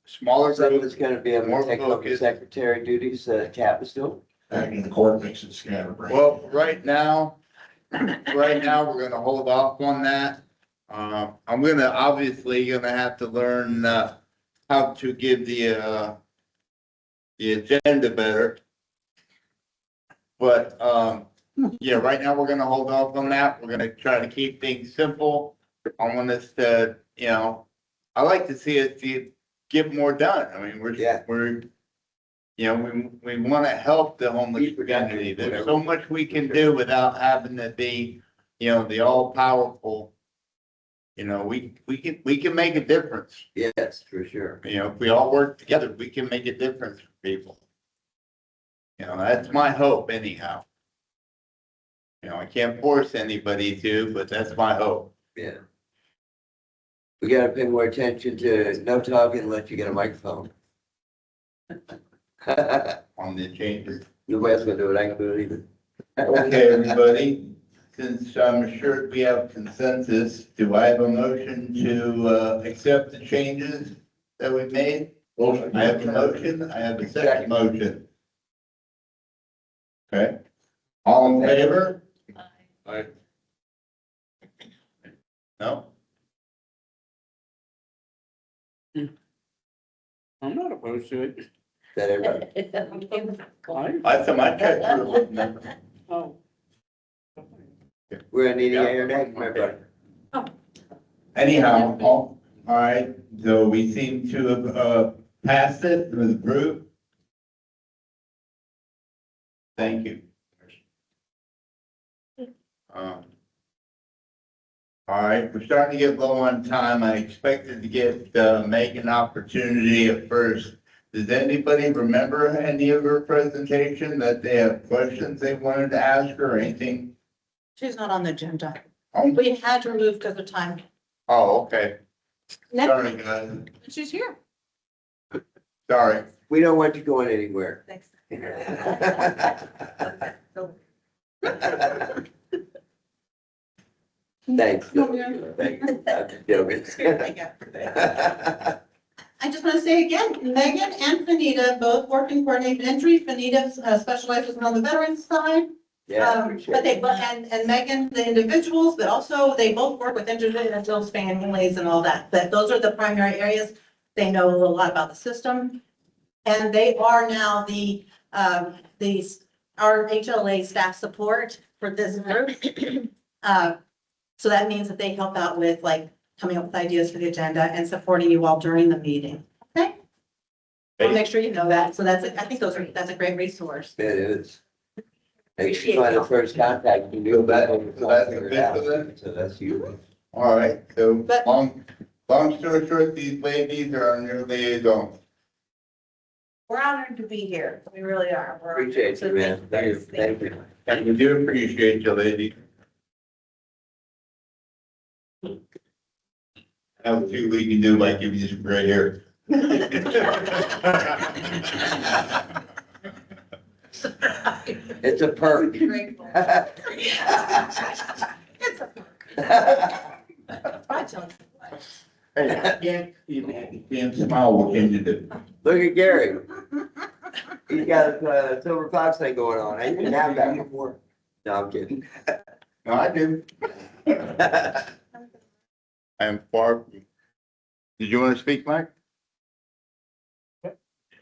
smaller So groups. it's gonna be able More to take over focus. secretary duties, Cap is doing. Back in the court makes it scatterbrained. Well, right now, we're gonna hold off on that. I'm obviously gonna have to learn, how to give the agenda better. But, right now we're gonna hold off on that. We're gonna try to keep things simple. I want us to, I like to see us get more done. I mean, we want to help the homeless community. There's so much we can do without having to be, the all powerful. We can make a difference. Yes, for sure. If we all work together, we can make a difference for people. That's my hope anyhow. You know, I can't force anybody to, but that's my hope. Yeah. We gotta pay more attention to no talking unless you get a microphone. On the changes. Nobody else gonna do it, I ain't gonna do it either. Okay, everybody, since I'm sure we have consensus, do I have a motion to, accept the changes that we've made? Motion. I have a motion, I have a second motion. Okay, all in favor? Aye. No? I'm not opposed to it. That everybody, Aye. I thought my check through. Oh. we're gonna need an internet, remember? Anyhow, all right, so we seem to have, passed it with the group. Thank you. All right, we're starting to get low on time. I expected to get, make an opportunity at first. Does anybody remember any of her presentation that they have questions they wanted to ask her or anything? She's not on the agenda. Oh, We had to remove because of time. oh, okay. Next, Sorry, guys. she's here. Sorry. We don't want you going anywhere. Thanks. Thanks. No, yeah. Thanks. I'm just joking. I just want to say again, Megan and Fanita both work in coordinated entry. Fanita specializes on the veterans side. Yeah, appreciate But they, it. and Megan, the individuals, but also they both work with individuals, families and all that. But those are the primary areas. They know a lot about the system. And they are now our HLA staff support for this group. So that means that they help out with like coming up with ideas for the agenda and supporting you all during the meeting. Okay? I'll make sure you know that. So that's, I think that's a great resource. It is. Appreciate It's my it. first contact. You do So that- that. so that's official then? So that's you. All right, so But- long story short, these ladies are on your liaison. We're honored to be here. We really are. We're honored. Appreciate So you, man. Thank you. Thank you. And we do appreciate you, lady. Now, see what we can do by giving you some gray hair. It's a perk. Grateful. It's a perk. I tell You can't smile, what can you do? Look at Gary. He's got a silver fox thing going on. I didn't have that before. No, I'm kidding. No, I do. I am far. Did you want to speak, Mike? You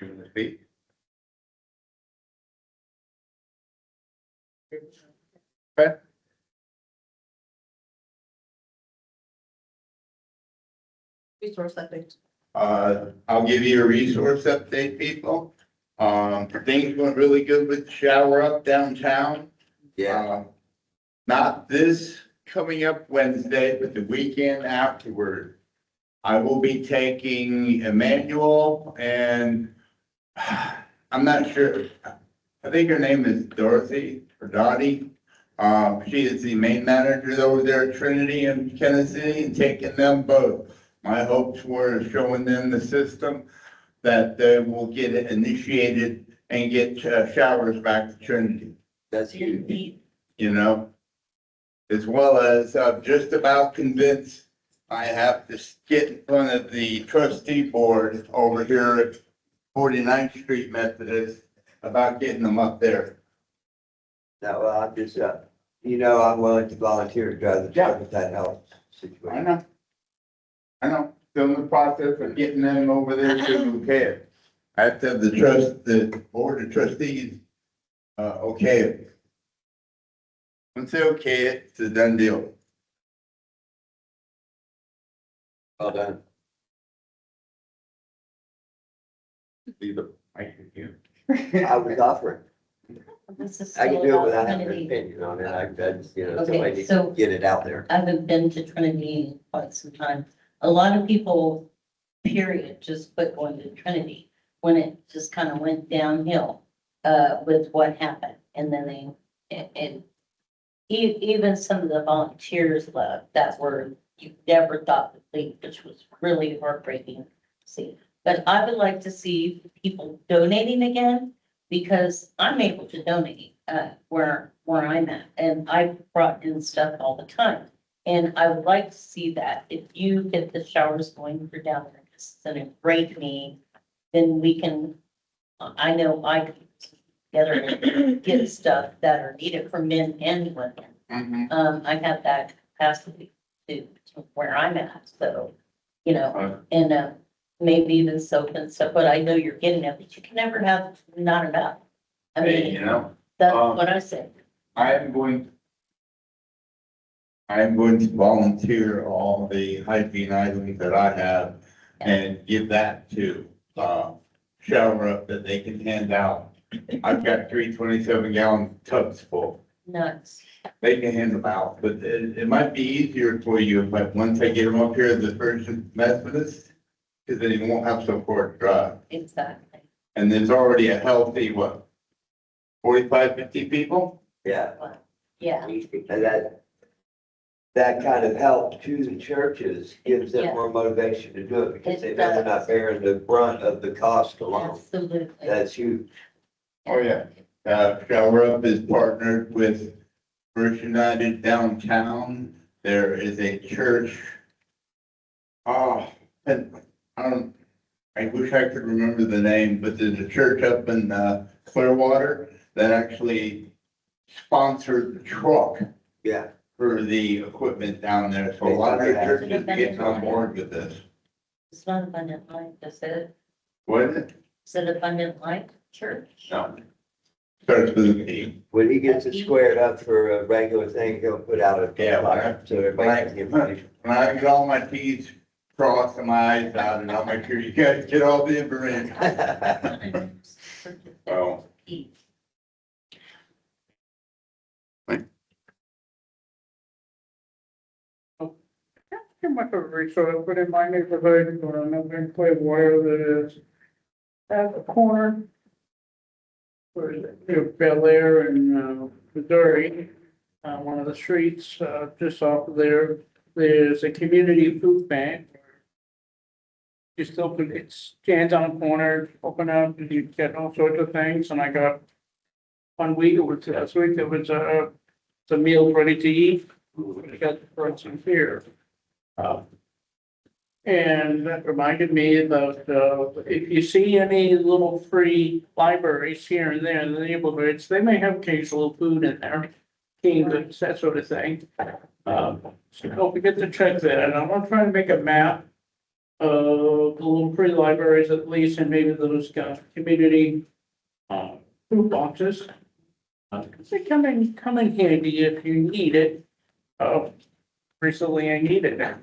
want to speak? Okay. Resource update. I'll give you a resource update, people. Things went really good with the shower up downtown. Yeah, Not this coming up Wednesday, but the weekend afterward. I will be taking Emmanuel and I'm not sure. I think her name is Dorothy or Dottie. She is the main manager over there at Trinity in Tennessee and taking them both. My hopes were showing them the system that they will get it initiated and get showers back to Trinity, that's huge. you know? As well as I'm just about convinced I have to get in front of the trustee board over here at 49th Street Methodist about getting them up there. No, well, I'm just, I'm willing to volunteer to drive the truck if that helps. I Situation. know. I know, still in the process of getting them over there to okay it. I have to have the board of trustees, okay it. Once they okay it, it's a done deal. Well done. Leave it. I can hear. I was offering. This is I can still do it about without having an Trinity. opinion on it. I just, Okay, somebody needs so- to get it out there. I haven't been to Trinity in quite some time. A lot of people, period, just quit going to Trinity when it just kind of went downhill with what happened. And then even some of the volunteers left that were, you never thought would leave, which was really heartbreaking to see. But I would like to see people donating again, because I'm able to donate, where I'm at, and I brought in stuff all the time. And I would like to see that if you get the showers going for down there, it's in a great need, then we can, I know I can together and get stuff that are needed for men and women. I have that capacity to where I'm at, so, you know, and, maybe even soap and stuff, but I know you're getting it, but you can never have not enough. I Hey, you mean, know, that's what I say. I'm going to volunteer all the hygiene items that I have and give that to, Shower Up that they can hand out. I've got 3 27-gallon tubs full. Nuts. They can hand them out, but it might be easier for you if, like, once I get them up here, the First Methodist, because then you won't have so far to drive. Exactly. And there's already a healthy, what, 45, 50 people? Yeah. Yeah, And that kind of help to the churches gives them Yeah. more motivation to do it because It they know they're not does. bearing the brunt of the cost alone. absolutely. That's huge. Oh, yeah. Shower Up is partnered with First United downtown. There is a church. And I wish I could remember the name, but there's a church up in Clearwater that actually sponsored the truck Yeah. for the equipment down there. So a lot of the churches are getting on board with this. It's not Abundant Life, is it? What is it? Is it Abundant Life Church? No. Starts with a P. When he gets it squared up for a regular thing, he'll put out a Yeah, flyer so everybody can get information. When I get all my T's crossed and my I's dotted, I'll make sure you guys get all the information. Oh. Pretty much a resource, but in my neighborhood, or in Clearwater, that is at the corner. Where is it, near Bel Air and, Missouri, one of the streets, just off of there, there's a community food bank. You still put, it stands on a corner, open up, and you get all sorts of things, and I got one week, it was last week, there was the meal ready to eat. I got the person here. And that reminded me that, if you see any little free libraries here and there in the neighborhoods, they may have occasional food in there, canned goods, that sort of thing. So don't forget to check that, and I'm gonna try to make a map of the little free libraries at least, and maybe those, community, food boxes. They come in handy if you need it. Recently I needed it.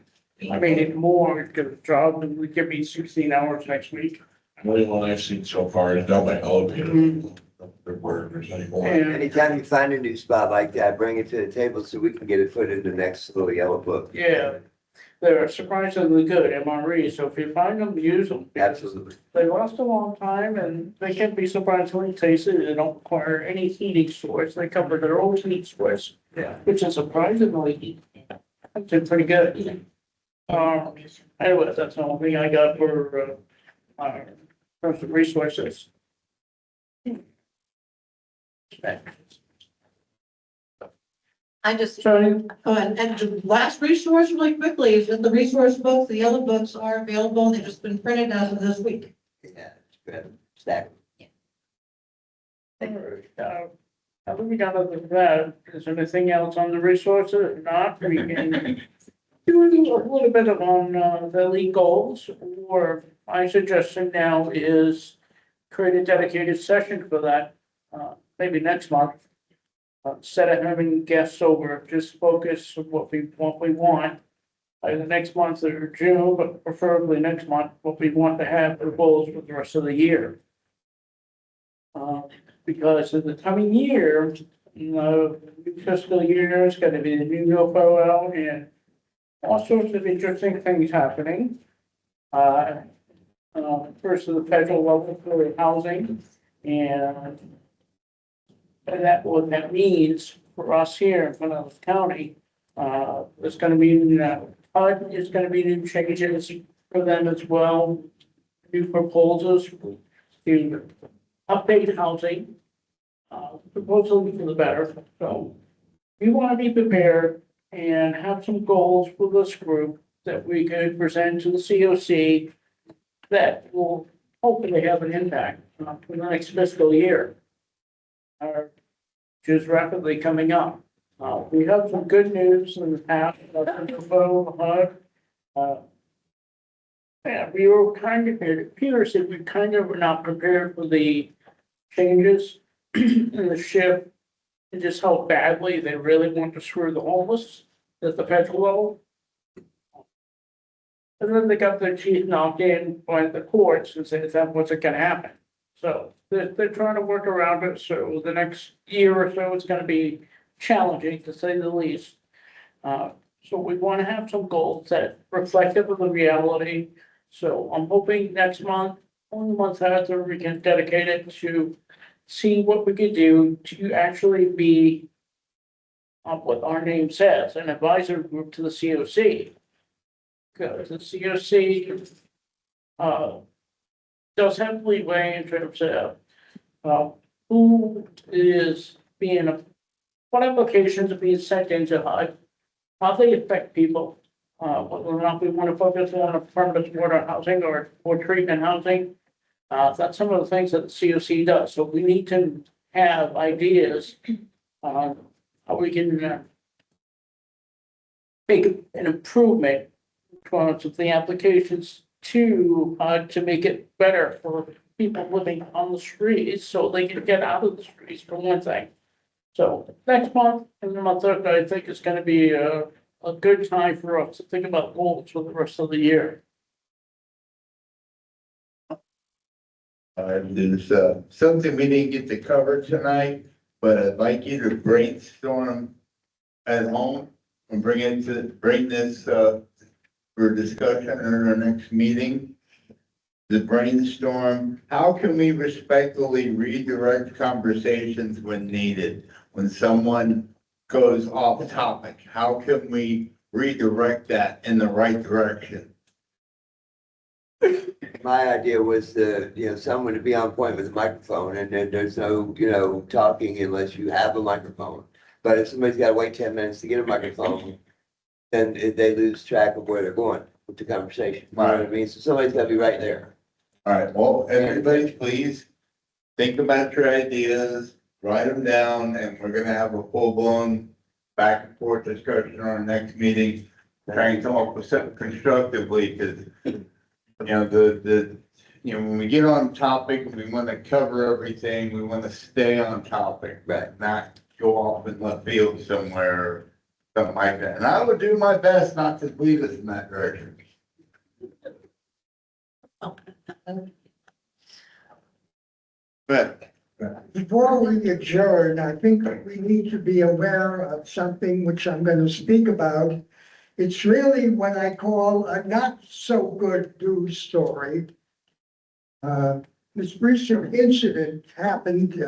I made it more, get a job, and would give me 16 hours next week. The only one I've seen so far is down by elevator. Where there's any more. And Anytime you find a new spot like that, bring it to the table so we can get it put in the next little yellow book. yeah, they're surprisingly good, MRE, so if you find them, use them. Absolutely. They last a long time and they can be surprisingly tasty. They don't require any heating source. They cover their own heat source. Yeah. Which is surprisingly, it's pretty good. Anyway, that's the only thing I got for, terms of resources. I just, So, and the last resource really quickly is that the resource books, the yellow books are available. They've just been printed as of this week. Yeah, it's good. Stack. moving on to that, is there anything else on the resources? If not, we can do a little bit of on, the league goals, or my suggestion now is create a dedicated session for that, maybe next month. Instead of having guests over, just focus on what we want. Either next month or June, but preferably next month, what we want to have for goals for the rest of the year. Because in the coming year, new fiscal year is gonna be the new UFO and all sorts of interesting things happening. First of the federal level for housing and And that, what that means for us here in Pinellas County, there's gonna be, HUD is gonna be new changes for them as well. New proposals to update housing, proposals for the better, so. We want to be prepared and have some goals for this group that we could present to the CoC that will hopefully have an impact for the next fiscal year. Which is rapidly coming up. We have some good news in the past, HUD. Yeah, we were kind of, it appears that we kind of were not prepared for the changes in the shift. And just how badly they really want to screw the homeless at the federal level. And then they got their teeth knocked in by the courts and said that wasn't gonna happen. So they're trying to work around it, so the next year or so is gonna be challenging, to say the least. So we wanna have some goals that reflective of the reality. So I'm hoping next month, only month after, we can dedicate it to see what we could do to actually be what our name says, an advisor group to the CoC. Because the CoC does have leeway in terms of who is being, what applications are being sent into HUD, how they affect people, whether or not we want to focus on a permanent water housing or treatment housing. That's some of the things that the CoC does, so we need to have ideas on how we can make an improvement towards the applications to make it better for people living on the streets, so they can get out of the streets, for one thing. So next month and the month after, I think is gonna be a good time for us to think about goals for the rest of the year. There's something we didn't get to cover tonight, but I'd like you to brainstorm at home and bring this for discussion in our next meeting. The brainstorm, how can we respectfully redirect conversations when needed? When someone goes off topic, how can we redirect that in the right direction? My idea was someone to be on point with a microphone, and then there's no, talking unless you have a microphone. But if somebody's gotta wait 10 minutes to get a microphone, then they lose track of where they're going with the conversation. You know what I mean? So somebody's gotta be right there. All right, well, everybody, please think about your ideas, write them down, and we're gonna have a full-blown back and forth discussion on our next meeting, trying to come up with something constructively, because when we get on topic, we want to cover everything. We want to stay on topic, Right. not go off in left field somewhere or something like that. And I would do my best not to lead us in that direction. But Before we adjourn, I think we need to be aware of something which I'm going to speak about. It's really what I call a not so good news story. This recent incident happened.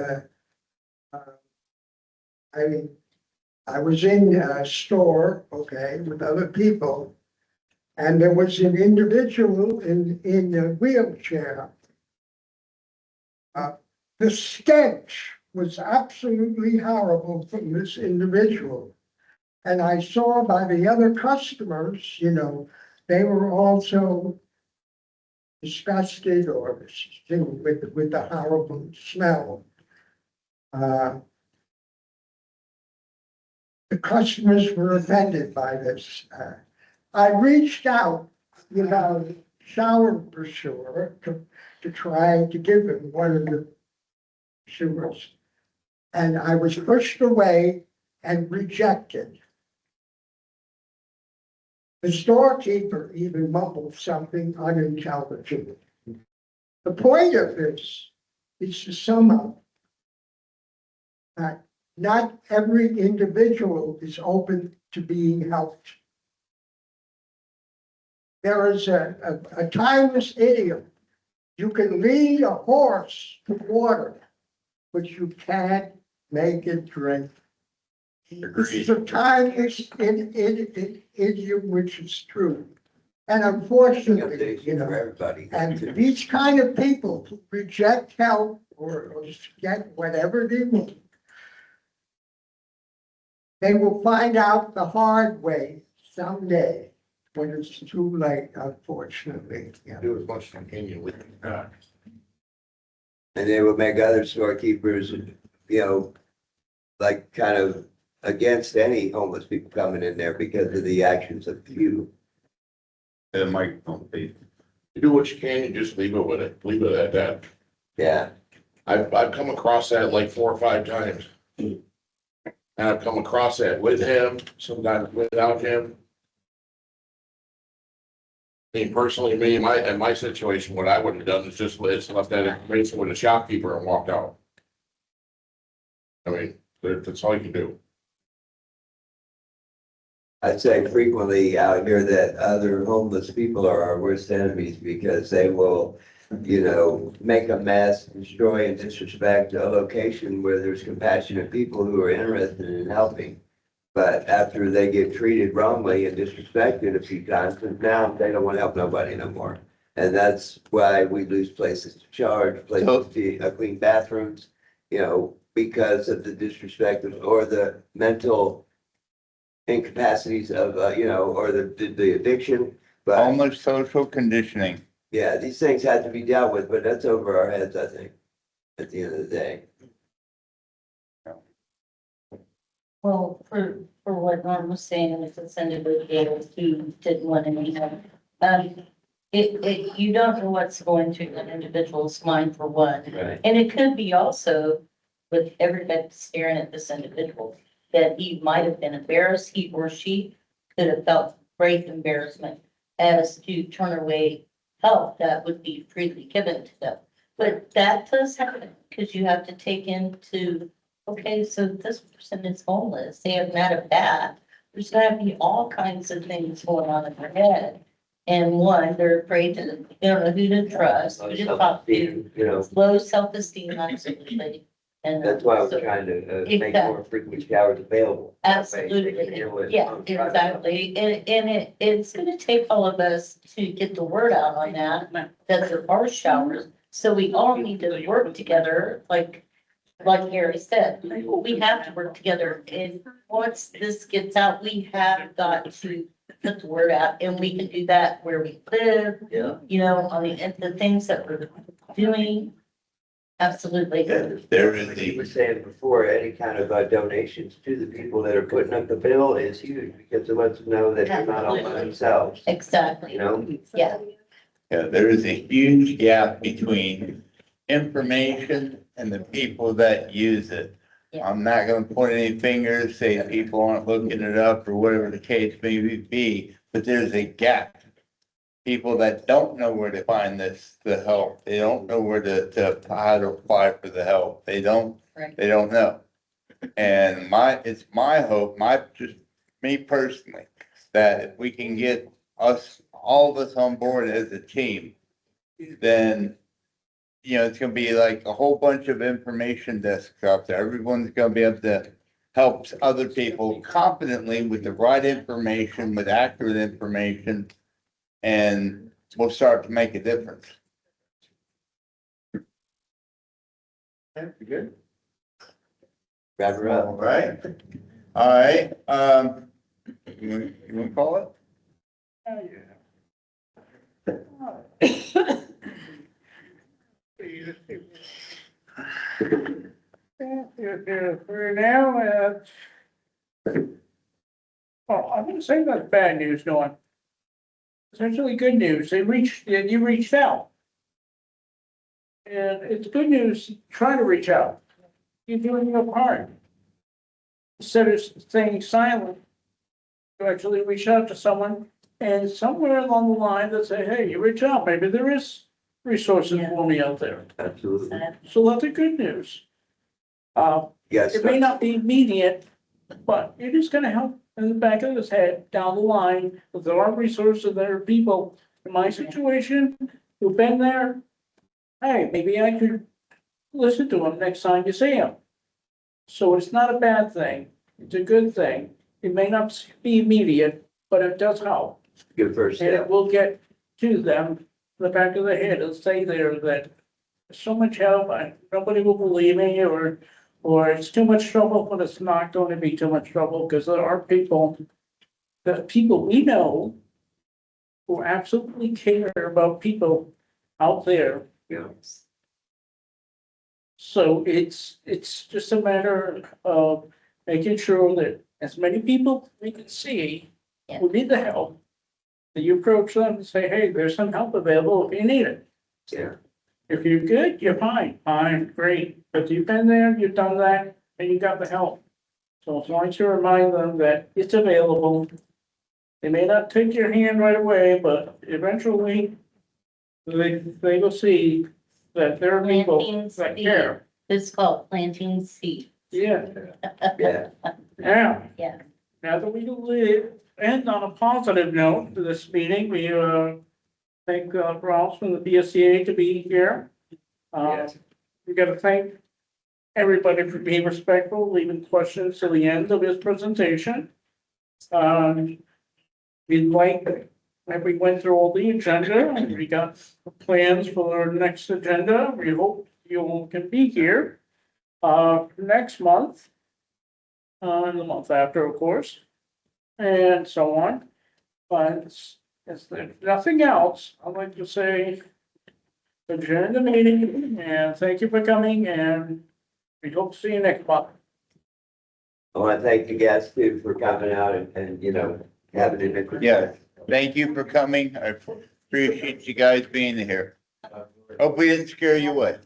I was in a store, with other people, and there was an individual in a wheelchair. The stench was absolutely horrible from this individual. And I saw by the other customers, they were also disgusted or with the horrible smell. The customers were offended by this. I reached out, shower brochure to try to give him one of the showers. And I was pushed away and rejected. The storekeeper even mumbled something unintelligible. The point of this is to sum up that not every individual is open to being helped. There is a timeless idiom. You can lead a horse to water, but you can't make it drink. This Agreed. is a timeless idiom, which is true. And unfortunately, you For know, everybody. and these kind of people who reject help or get whatever they need, they will find out the hard way someday when it's too late, unfortunately. You know. Do as much as you can with that. And they will make other storekeepers, you know, like kind of against any homeless people coming in there because of the actions of few. And microphone, please. You do what you can, you just leave it at that. Yeah, I've come across that like 4 or 5 times. And I've come across that with him, sometimes without him. I mean, personally, in my situation, what I would have done is just left that information with the shopkeeper and walked out. I mean, that's all you can do. I'd say frequently out here that other homeless people are our worst enemies because they will, you know, make a mess, destroy and disrespect a location where there's compassionate people who are interested in helping. But after they get treated wrongly and disrespected a few times, and now they don't want to help nobody no more. And that's why we lose places to charge, places to clean bathrooms, you know, because of the disrespect or the mental incapacities of, you know, or the addiction. But Almost social conditioning. yeah, these things have to be dealt with, but that's over our heads, I think, at the end of the day. Well, for what Norm was saying, it's a individuals who didn't want any help. You don't know what's going through an individual's mind for one. Right. And it could be also with everybody staring at this individual, that he might have been embarrassed, he or she could have felt great embarrassment as to turn away help that would be freely given to them. But that does happen because you have to take into, okay, so this person is homeless, they have met a bad. There's gonna be all kinds of things going on in their head. And one, they're afraid to, they don't know who to trust, who to talk to, You know, low self-esteem, absolutely. And that's why so- we're trying to make Exactly. more frequency showers available. That way they can deal Absolutely, with yeah, it. exactly, and it's gonna take all of us to get the word out on that there are showers. So we all need to work together, like Gary said, we have to work together, and once this gets out, we have got to put the word out, and we can do that where we live, Yeah. you know, on the things that we're doing. Absolutely. There is Like you were the, saying before, any kind of donations to the people that are putting up the bill is huge because it lets them know that they're not all by themselves, Exactly, you know? yeah. there is a huge gap between information and the people that use it. Yeah. I'm not gonna point any fingers, say people aren't looking it up or whatever the case may be, but there's a gap. People that don't know where to find the help, they don't know where to how to apply for the help, they don't Right. know. And it's my hope, just me personally, that if we can get all of us on board as a team, then, you know, it's gonna be like a whole bunch of information desks out there. Everyone's gonna be able to help other people competently with the right information, with accurate information, and we'll start to make a difference. Okay, good. Wrap her All up. right. All right, you wanna call it? For now, well, I'm gonna say that's bad news, Dawn. It's actually good news. You reached out. And it's good news trying to reach out. You're doing your part. Instead of staying silent, you actually reach out to someone and somewhere along the line that say, hey, you reach out, maybe there is resources for me out there. Absolutely. So that's the good news. Yes. It may not be immediate, but it is gonna help in the back of his head down the line. If there are resources, there are people in my situation who've been there. Hey, maybe I could listen to him next time you see him. So it's not a bad thing. It's a good thing. It may not be immediate, but it does help. Good first And it step. will get to them, in the back of the head, it'll say there that so much help, nobody will believe me, or it's too much trouble, but it's not going to be too much trouble, because there are people, the people we know who absolutely care about people out there. Yeah. So it's just a matter of making sure that as many people we can see Yeah. who need the help, that you approach them and say, hey, there's some help available if you need it. Yeah. If you're good, you're fine, great. But you've been there, you've done that, and you got the help. So as long as you remind them that it's available, they may not take your hand right away, but eventually they will see that there are people Planting that seed. care. It's called planting seed. Yeah, Yeah. yeah. Yeah. Now that we end on a positive note to this meeting, we thank Ross from the PSCA to be here. Yes. We gotta thank everybody for being respectful, leaving questions to the end of his presentation. We'd like, if we went through all the agenda, and we got plans for our next agenda, we hope you all can be here next month. And the month after, of course, and so on. But if there's nothing else, I'd like to say adjourn the meeting, and thank you for coming, and we hope to see you next month. I want to thank the guests too for coming out and, you know, having an interesting. Yes. Thank you for coming. I appreciate you guys being here. Hope we didn't scare you away.